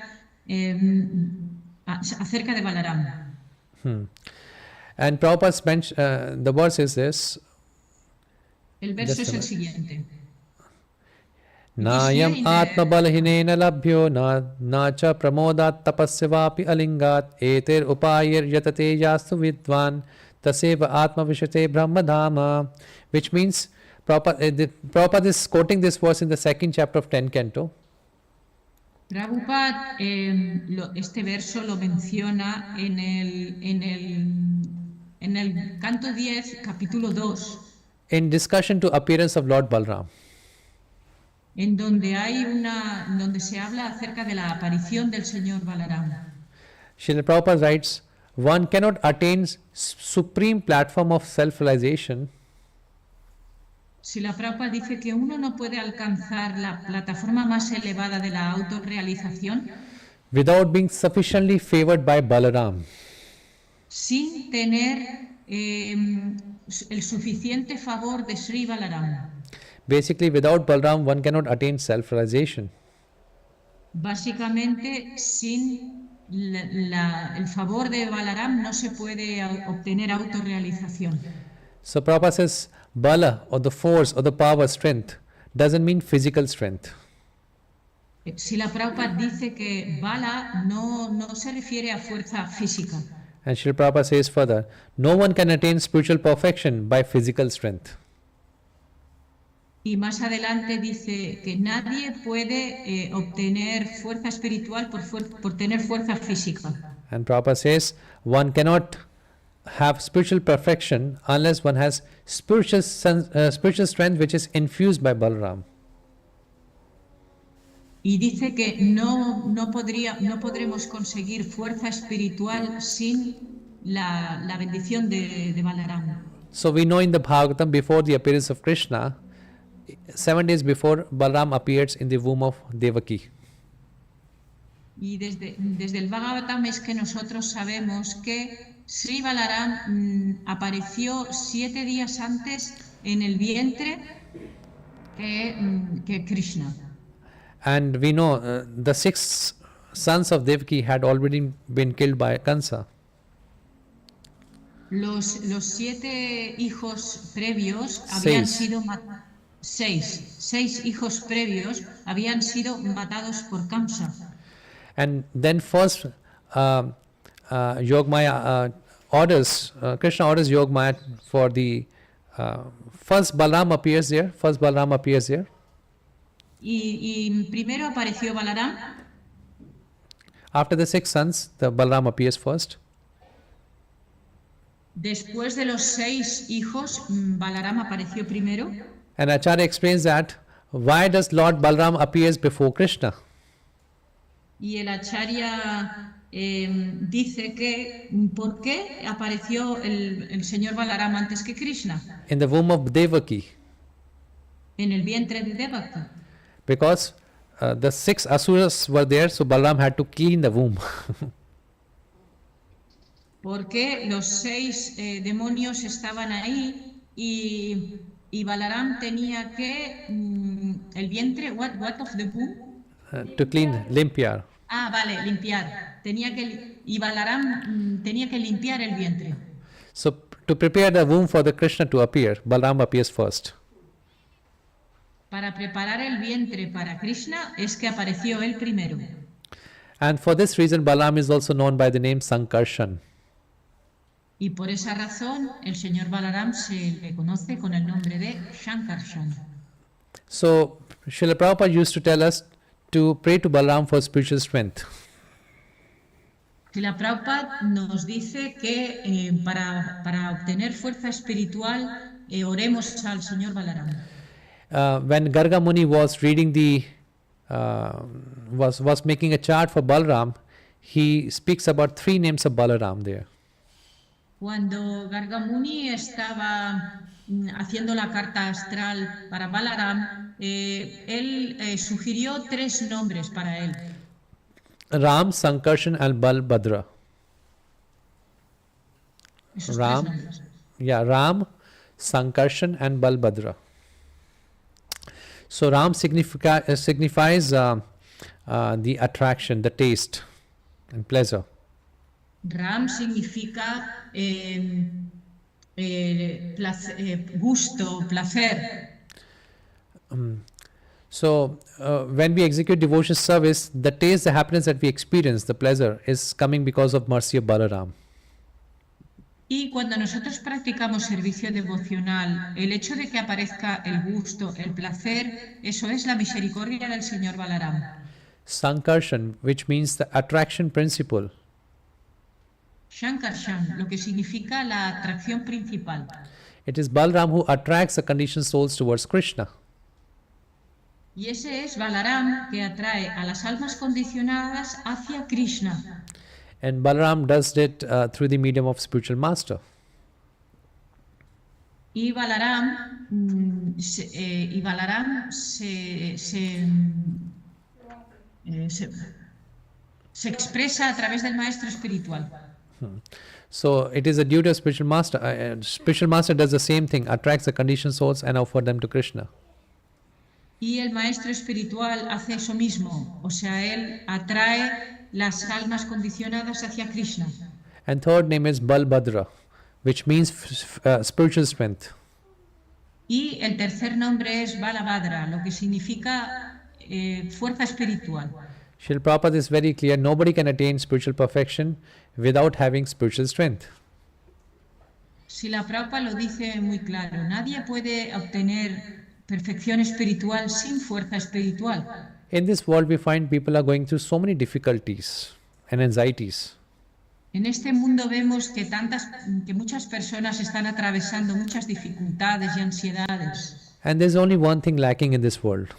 acerca de Balaram. And Prabhupada's the verse is this. El verso es el siguiente. Nayam atma balhinena labhyo na cha pramodat tapasyavapi alingat eter upayir yatate yastu vidvan taseva atma vishate brahmadhama, which means Prabhupada is quoting this verse in the second chapter of 10th canto. Prabhupada este verso lo menciona en el canto 10, capítulo 2, in discussion to appearance of Lord Balram. en donde se habla acerca de la aparición del señor Balaram. Srila Prabhupada writes, one cannot attain supreme platform of self-realization Si la Prabhupada dice que uno no puede alcanzar la plataforma más elevada de la autorrealización without being sufficiently favored by Balaram. sin tener el suficiente favor de Sri Balaram. Basically, without Balaram, one cannot attain self-realization. Básicamente, sin el favor de Balaram no se puede obtener autorrealización. So Prabhupada says, Bala or the force or the power, strength, doesn't mean physical strength. Si la Prabhupada dice que Bala no se refiere a fuerza física. And Srila Prabhupada says further, no one can attain spiritual perfection by physical strength. Y más adelante dice que nadie puede obtener fuerza espiritual por tener fuerza física. And Prabhupada says, one cannot have spiritual perfection unless one has spiritual strength which is infused by Balaram. Y dice que no podremos conseguir fuerza espiritual sin la bendición de Balaram. So we know in the Bhagavatam, before the appearance of Krishna, 7 days before, Balaram appears in the womb of Devaki. Y desde el Bhagavatam es que nosotros sabemos que Sri Balaram apareció 7 días antes en el vientre que Krishna. And we know the 6 sons of Devaki had already been killed by Kansa. Los 7 hijos previos habían sido matados. 6 hijos previos habían sido matados por Kamsa. And then first Yogmaya orders, Krishna orders Yogmaya for the first Balaram appears there. Y primero apareció Balaram. After the 6 sons, the Balaram appears first. Después de los 6 hijos, Balaram apareció primero. And Acharya explains that why does Lord Balaram appears before Krishna? Y el Acharya dice que ¿por qué apareció el señor Balaram antes que Krishna? In the womb of Devaki. En el vientre de Devaki. Because the 6 asuras were there, so Balaram had to clean the womb. Porque los 6 demonios estaban ahí y Balaram tenía que el vientre, what of the womb? To clean, limpiar. Ah, vale, limpiar. Y Balaram tenía que limpiar el vientre. So to prepare the womb for the Krishna to appear, Balaram appears first. Para preparar el vientre para Krishna es que apareció él primero. And for this reason, Balaram is also known by the name Sankarshan. Y por esa razón, el señor Balaram se le conoce con el nombre de Shankarshan. So, Srila Prabhupada used to tell us to pray to Balaram for spiritual strength. Y la Prabhupada nos dice que para obtener fuerza espiritual oremos al señor Balaram. When Garga Muni was reading was making a chart for Balaram, he speaks about 3 names of Balaram there. Cuando Gargamuni estaba haciendo la carta astral para Balaram, él sugirió 3 nombres para él. Ram, Sankarshan and Balbhadra. Esos Ram, 3 nombres. Ram, Sankarshan and Balbhadra. So Ram signifies the attraction, the taste and pleasure. Ram significa gusto, placer. So when we execute devotion service, the taste, the happiness that we experience, the pleasure, is coming because of mercy of Balaram. Y cuando nosotros practicamos servicio devocional, el hecho de que aparezca el gusto, el placer, eso es la misericordia del señor Balaram. Sankarshan, which means the attraction principle. Shankarshan, lo que significa la atracción principal. It is Balaram who attracts the conditioned souls towards Krishna. Y ese es Balaram que atrae a las almas condicionadas hacia Krishna. And Balaram does it through the medium of spiritual master. Y Balaram, se expresa a través del maestro espiritual. So it is a duty of spiritual master. Spiritual master does the same thing, attracts the conditioned souls and offer them to Krishna. Y el maestro espiritual hace eso mismo, o sea, él atrae las almas condicionadas hacia Krishna. And third name is Balbhadra, which means spiritual strength. Y el tercer nombre es Balabhadra, lo que significa fuerza espiritual. Srila Prabhupada is very clear, nobody can attain spiritual perfection without having spiritual strength. Srila Prabhupada lo dice muy claro, nadie puede obtener perfección espiritual sin fuerza espiritual. In this world we find people are going through so many difficulties and anxieties. En este mundo vemos que muchas personas están atravesando muchas dificultades y ansiedades. And there's only one thing lacking in this world.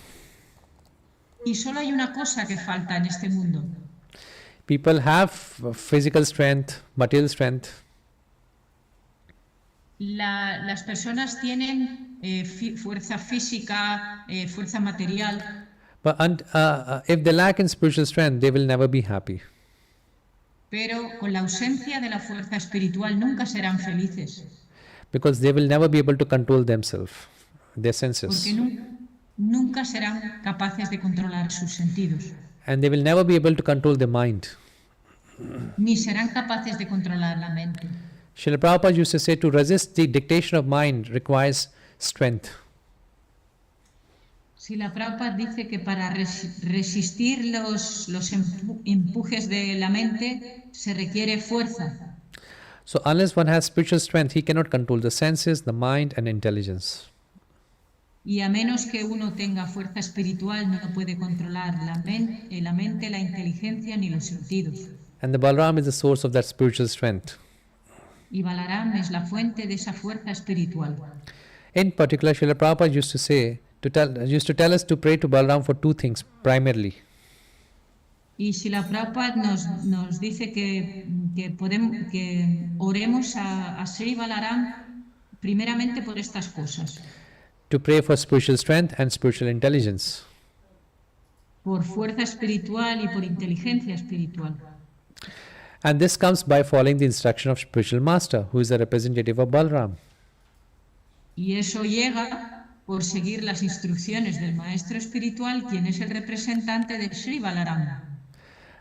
Y solo hay una cosa que falta en este mundo. People have physical strength, material strength, Las personas tienen fuerza física, fuerza material, but if they lack in spiritual strength, they will never be happy. pero con la ausencia de la fuerza espiritual nunca serán felices, Because they will never be able to control themselves, their porque senses. nunca serán capaces de controlar sus sentidos, And they will never be able to control their mind. ni serán capaces de controlar la mente. Srila Prabhupada used to say to resist the dictation of mind requires strength. Si la Prabhupada dice que para resistir los empujes de la mente se requiere fuerza. So unless one has spiritual strength, he cannot control the senses, the mind and intelligence. Y a menos que uno tenga fuerza espiritual, no puede controlar la mente, la inteligencia ni los sentidos. And the Balaram is the source of that spiritual strength. Y Balaram es la fuente de esa fuerza espiritual. In particular, Srila Prabhupada used to tell us to pray to Balaram for two things primarily. Y si la Prabhupada nos dice que oremos a Sri Balaram primeramente por estas cosas. To pray for spiritual strength and spiritual intelligence. Por fuerza espiritual y por inteligencia espiritual. And this comes by following the instruction of spiritual master, who is the representative of Balaram. Y eso llega por seguir las instrucciones del maestro espiritual, quien es el representante de Sri Balaram.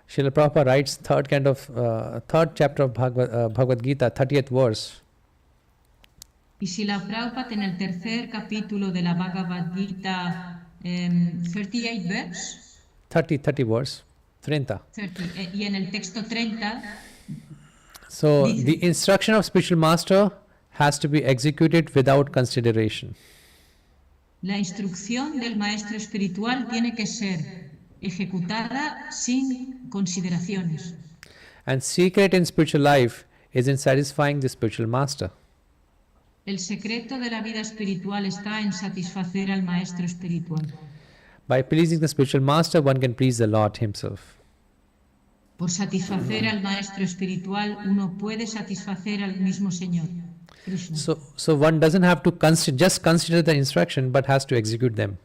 Srila Prabhupada writes third chapter of Bhagavad Gita, 30th verse. Y si la Prabhupada en el tercer capítulo de la Bhagavad Gita, 38 verse, 30 verse, 30. y en el texto 30, So dice, the instruction of spiritual master has to be executed without consideration. la instrucción del maestro espiritual tiene que ser ejecutada sin consideraciones. And secret in spiritual life is in satisfying the spiritual master. El secreto de la vida espiritual está en satisfacer al maestro espiritual. By pleasing the spiritual master, one can please the Lord himself. Por satisfacer al maestro espiritual, uno puede satisfacer al mismo Señor, Krishna. So one doesn't have to just consider the instruction, but has to execute them.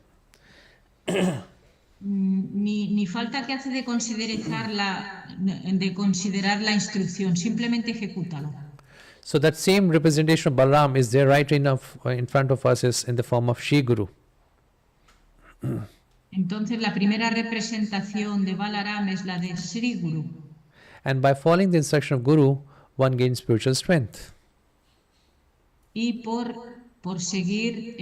Ni falta que hace de considerar la instrucción, simplemente ejecútala. So that same representation of Balaram is there right in front of us is in the form of Shri Guru. Entonces la primera representación de Balaram es la de Sri Guru. And by following the instruction of Guru, one gains spiritual strength. Y por seguir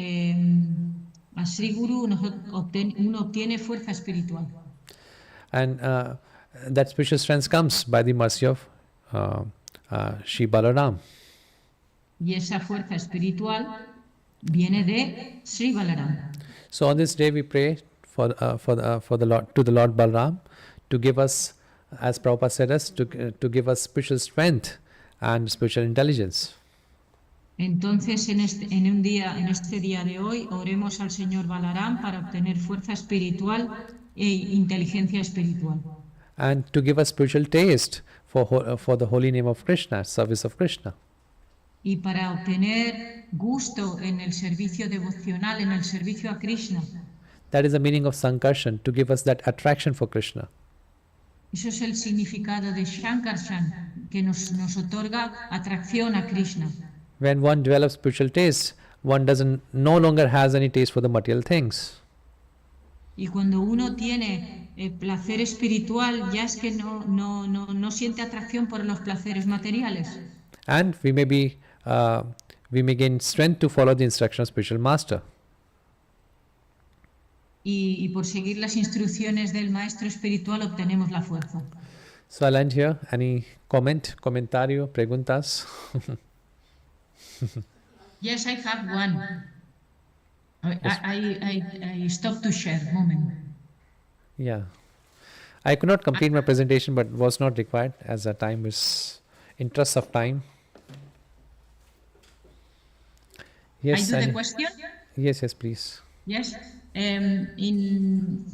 a Sri Guru uno obtiene fuerza espiritual. And that spiritual strength comes by the mercy of Shri Balaram. Y esa fuerza espiritual viene de Sri Balaram. So on this day we pray for the Lord, to the Lord Balram, to give us, as Prabhupada said us, to give us spiritual strength and spiritual intelligence. Entonces, en este día de hoy, oremos al Señor Balaram para obtener fuerza espiritual e inteligencia espiritual. And to give us spiritual taste for the holy name of Krishna, service of Krishna. Y para obtener gusto en el servicio devocional, en el servicio a Krishna. That is the meaning of Sankarshan, to give us that attraction for Krishna. Eso es el significado de Shankarshan, que nos otorga atracción a Krishna. When one develops spiritual taste, one no longer has any taste for the material things. Y cuando uno tiene placer espiritual, ya es que no siente atracción por los placeres materiales. And we may gain strength to follow the instruction of spiritual master. Y por seguir las instrucciones del maestro espiritual obtenemos la fuerza. So I'll end here. Any comentario, preguntas? Yes, I have one. I stopped to share. Moment. Yeah. I could not complete my presentation, but was not required as the time is interest of time. Yes. I do the question? Yes, please. Yes. In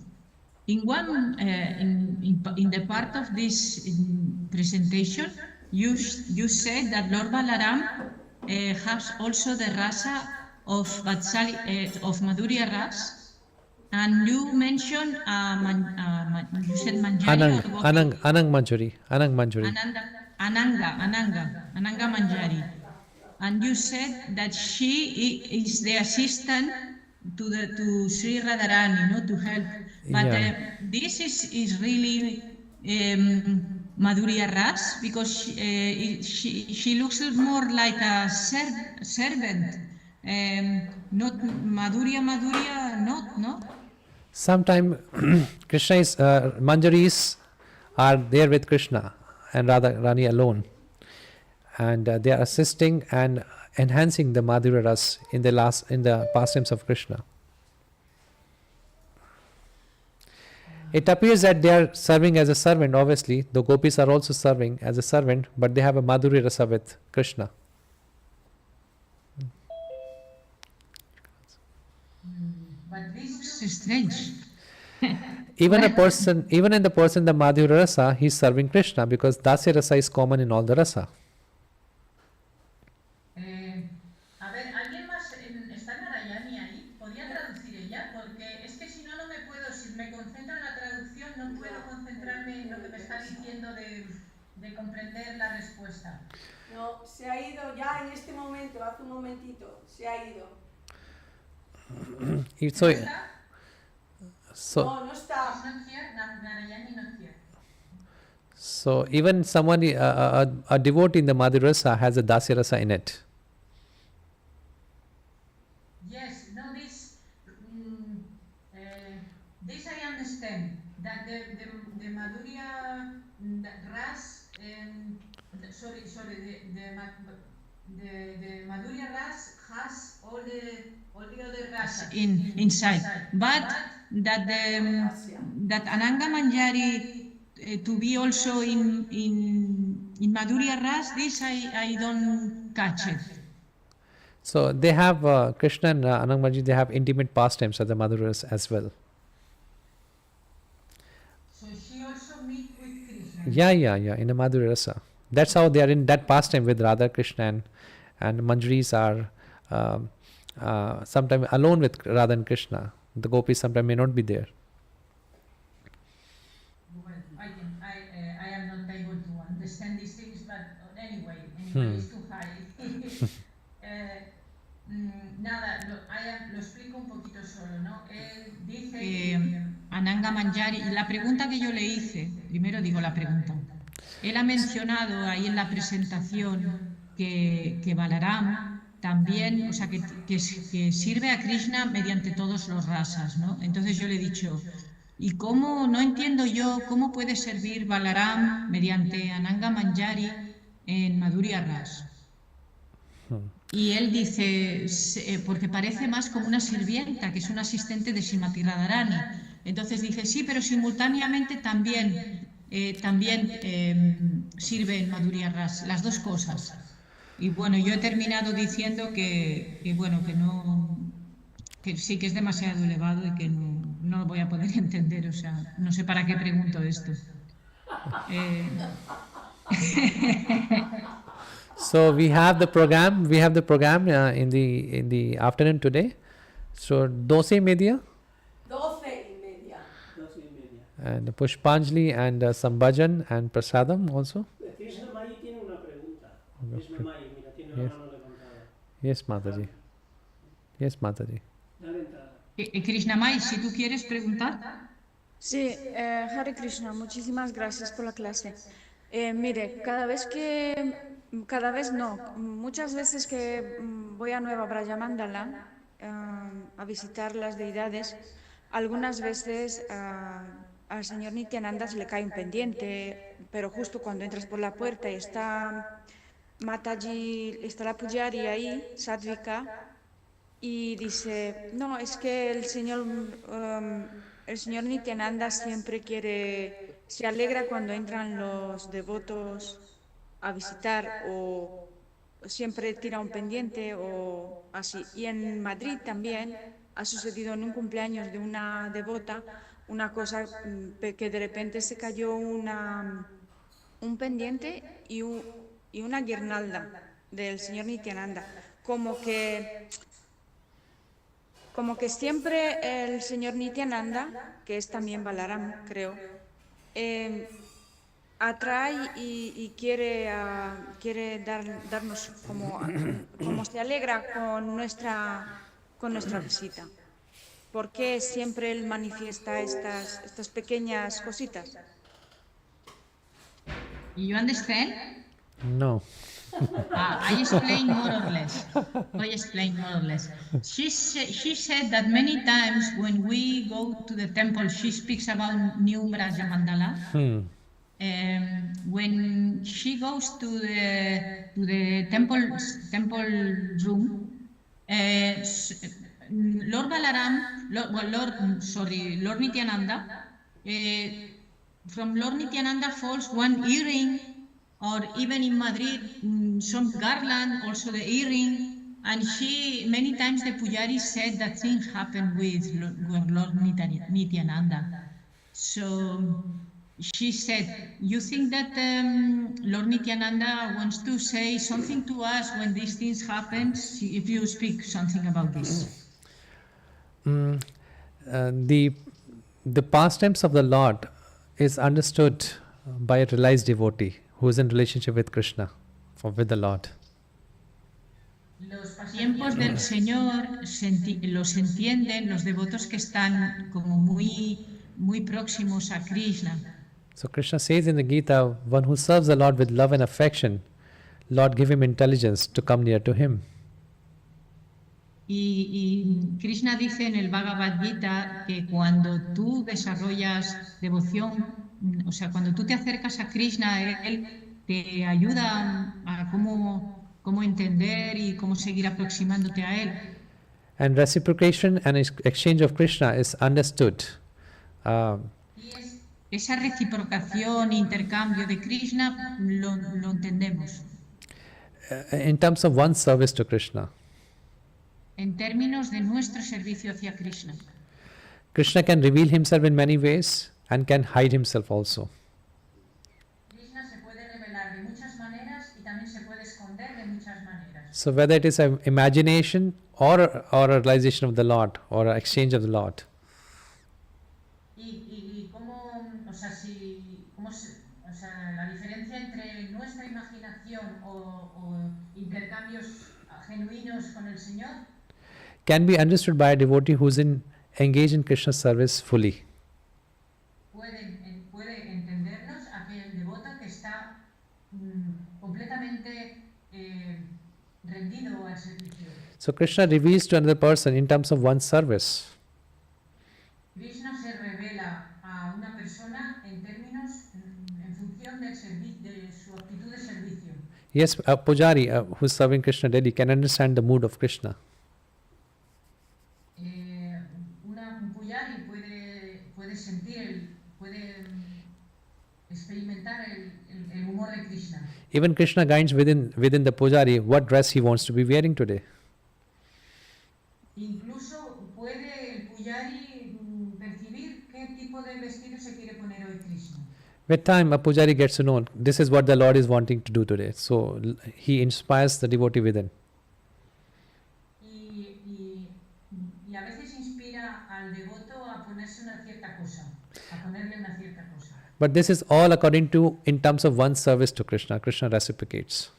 the part of this presentation, you said that Lord Balaram has also the rasa of of Madhurya Ras, and you mentioned you said Manjari Anang Manjari. Ananga Manjari, and you said that she is the assistant to Sri Radharani, to help. But this is really Madhurya Ras, because she looks more like a servant, not Madhurya, not, no? Sometimes Krishna is, Manjaris are there with Krishna and Radharani alone. And they are assisting and enhancing the Madhurya Ras in the pastimes of Krishna. It appears that they are serving as a servant, obviously. The gopis are also serving as a servant, but they have a Madhurya Rasa with Krishna. But this is strange. Even in the person, the Madhurya Rasa, he is serving Krishna, because Dasya Rasa is common in all the Rasa. No, se ha ido ya en este momento, hace un momentito, se ha ido. No está. So even someone, a devotee in the Madhurya Rasa has a Dasya Rasa in it. Yes, no, this I understand, that the Madhurya Ras, the Madhurya Ras has all the other rasas inside, but that Ananga Manjari to be also in Madhurya Ras, this I don't catch it. So they have Krishna and Anang Manjari, they have intimate pastimes at the Madhurya Rasa as well. So she also meets with Krishna. Yeah, in the Madhurya Rasa. That's how they are in that pastime with Radha Krishna, and Manjaris are sometimes alone with Radha and Krishna. The gopis sometimes may not be there. Well, I am not able to understand these things, but anyway, it's too high. Nada, lo explico un poquito solo, ¿no? Él dice Ananga Manjari, la pregunta que yo le hice, primero digo la pregunta. Él ha mencionado ahí en la presentación que Balaram también, o sea, que sirve a Krishna mediante todos los rasas, ¿no? Entonces yo le he dicho, ¿y cómo, no entiendo yo, cómo puede servir Balaram mediante Ananga Manjari en Madhurya Ras? Y él dice, porque parece más como una sirvienta, que es un asistente de Srimati Radharani. Entonces dije, sí, pero simultáneamente también sirve el Madhurya Ras, las dos cosas. Y bueno, yo he terminado diciendo bueno, que no, que sí que es demasiado elevado y que no lo voy a poder entender, o sea, no sé para qué pregunto esto. Eh, So we have the program. We have the program in the afternoon today. So 12:30 12:30. 12:30. and Pushpanjali and some bhajan and prasadam also. Krishna Mai tiene una pregunta. Okay. Krishna Mai, mira, tiene la Yes. mano levantada. Yes, Mataji. Yes, Mataji. Dale entrada. Krishnamai, si tú quieres preguntar. Sí, Hare Krishna, muchísimas gracias por la clase. Mire, cada vez no, muchas veces que voy a Nueva Brajamandala a visitar las deidades, algunas veces al señor Nityananda se le cae un pendiente, pero justo cuando entras por la puerta y está Mataji, está la Pujari ahí, Sadvika, y dice, no, es que el señor Nityananda siempre se alegra cuando entran los devotos a visitar o siempre tira un pendiente o así. Y en Madrid también ha sucedido en un cumpleaños de una devota una cosa que de repente se cayó un pendiente y una guirnalda del señor Nityananda, como que siempre el señor Nityananda, que es también Balarama, creo, atrae y quiere darnos como se alegra con nuestra visita. ¿Por qué siempre él manifiesta estas pequeñas cositas? You understand? No. I explain more or less. She said that many times when we go to the temple, she speaks about New Braja Mandala. When she goes to the temple room, Lord Lord Nityananda, from Lord Nityananda falls one earring, or even in Madrid, some garland, also the earring. And many times the Pujari said that things happened with Lord Nityananda. So she said, you think that Lord Nityananda wants to say something to us when these things happen? If you speak something about this. The pastimes of the Lord is understood by a realized devotee who is in relationship with Krishna or with the Lord. Los tiempos del Señor los entienden los devotos que están como muy próximos a Krishna. So Krishna says in the Gita, one who serves the Lord with love and affection, Lord give him intelligence to come near to him. Y Krishna dice en el Bhagavad Gita que cuando tú desarrollas devoción, o sea, cuando tú te acercas a Krishna, él te ayuda a cómo entender y cómo seguir aproximándote a él. And reciprocation and exchange of Krishna is understood. Esa reciprocación, intercambio de Krishna, lo entendemos. In terms of one's service to Krishna. En términos de nuestro servicio hacia Krishna. Krishna can reveal himself in many ways and can hide himself also. Krishna se puede revelar de muchas maneras y también se puede esconder de muchas maneras. So whether it is an imagination or a realization of the Lord or an exchange of the Lord. Y cómo, la diferencia entre nuestra imaginación o intercambios genuinos con el Señor Can be understood by a devotee who is engaged in Krishna's service fully. puede entendernos aquel devoto que está completamente rendido al servicio. So Krishna reveals to another person in terms of one's service. Krishna se revela a una persona en términos, en función de su actitud de servicio. Yes, a pujari who is serving Krishna daily can understand the mood of Krishna. Un pujari puede Even Krishna guides within the pujari what dress he wants to be wearing today. Incluso puede el puyari percibir qué tipo de vestido se quiere poner hoy Krishna. With time, a pujari gets to know this is what the Lord is wanting to do today. So he inspires the devotee within. Y a veces inspira al devoto a ponerse una cierta cosa, a ponerle una cierta cosa. But this is all according to, in terms of one's service to Krishna. Krishna reciprocates.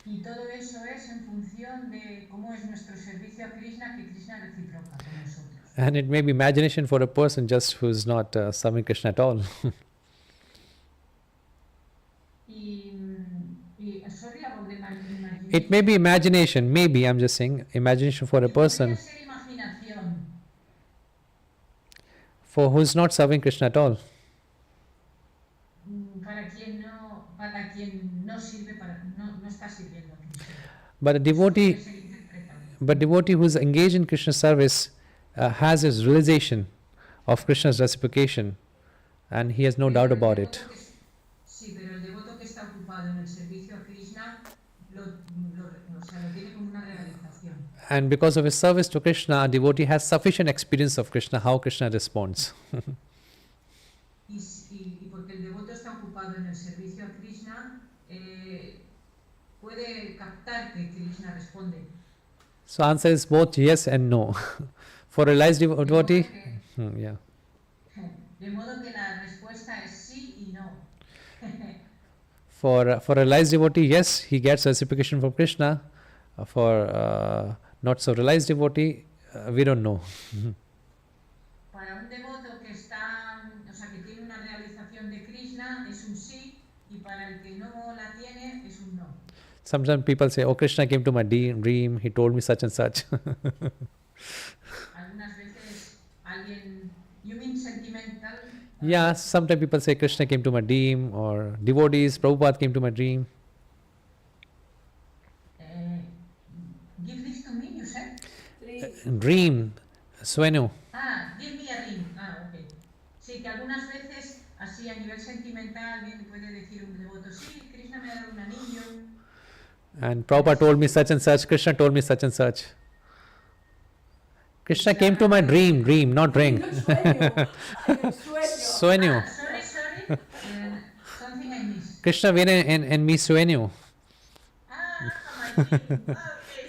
Y todo eso es en función de cómo es nuestro servicio a Krishna, que Krishna reciproca con nosotros. And it may be imagination for a person just who's not serving Krishna at all. Sorry about the imagination. It may be imagination, maybe, I'm just saying, imagination for a person Podría ser imaginación for who's not serving Krishna at all. para quien no sirve, no está sirviendo a Krishna. But a devotee, Se interpreta. but devotee who's engaged in Krishna service has his realization of Krishna's reciprocation, and he has no doubt about it. Sí, pero el devoto que está ocupado en el servicio a Krishna lo tiene como una realización. And because of his service to Krishna, a devotee has sufficient experience of Krishna, how Krishna responds. Y porque el devoto está ocupado en el servicio a Krishna, puede captar que Krishna responde. So answer is both yes and no. For a realized devotee, yeah. De modo que la respuesta es sí y no. For a realized devotee, yes, he gets reciprocation from Krishna. For not so realized devotee, we don't know. Para un devoto que está, o sea, que tiene una realización de Krishna es un sí, y para el que no la tiene es un no. Sometimes people say, oh, Krishna came to my dream, he told me such and such. Algunas veces alguien, you mean sentimental? Yeah, sometimes people say Krishna came to my dream, or devotees, Prabhupada came to my dream. Give this to me, you said? Dream, Swenu. Give me a ring. Ok. Sí, que algunas veces, así a nivel sentimental, bien puede decir un devoto, sí, Krishna me ha dado un anillo. And Prabhupada told me such and such, Krishna told me such and such. Krishna came to my dream, not ring. Swenu. Sorry. Something I missed. Krishna viene en mi sueño. My dream.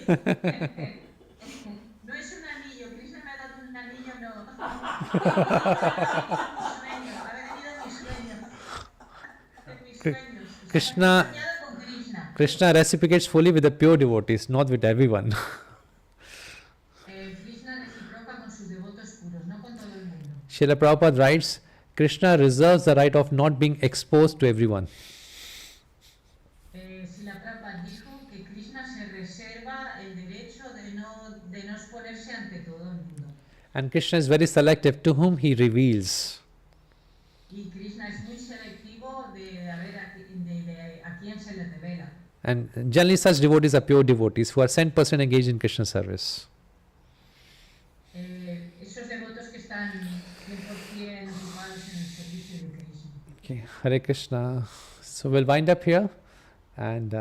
Okay. No es un anillo, Krishna me ha dado un anillo, no. Sueño, ha venido en mis sueños. En mis sueños. Krishna- He soñado con Krishna. Krishna reciprocates fully with the pure devotees, not with everyone. Krishna reciproca con sus devotos puros, no con todo el mundo. Srila Prabhupada writes, Krishna reserves the right of not being exposed to everyone. Srila Prabhupada dijo que Krishna se reserva el derecho de no exponerse ante todo el mundo. And Krishna is very selective to whom he reveals. Y Krishna es muy selectivo de a quién se le revela. And generally such devotees are pure devotees who are 100% engaged in Krishna service. Esos devotos que están 100% ocupados en el servicio de Krishna. Okay, Hare Krishna. So we'll wind up here. And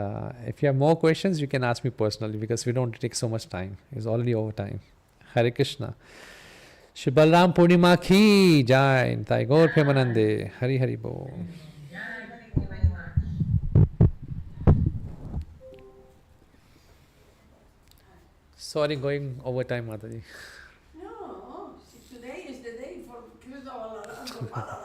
if you have more questions, you can ask me personally because we don't take so much time. It's already over time. Hare Krishna. Shri Balaram Purnima ki jai. Nitai Gaur Premanande. Hari Hari Bo. Thank you very much. Sorry, going over time, Mataji. No, today is the day for Krishna Balarama.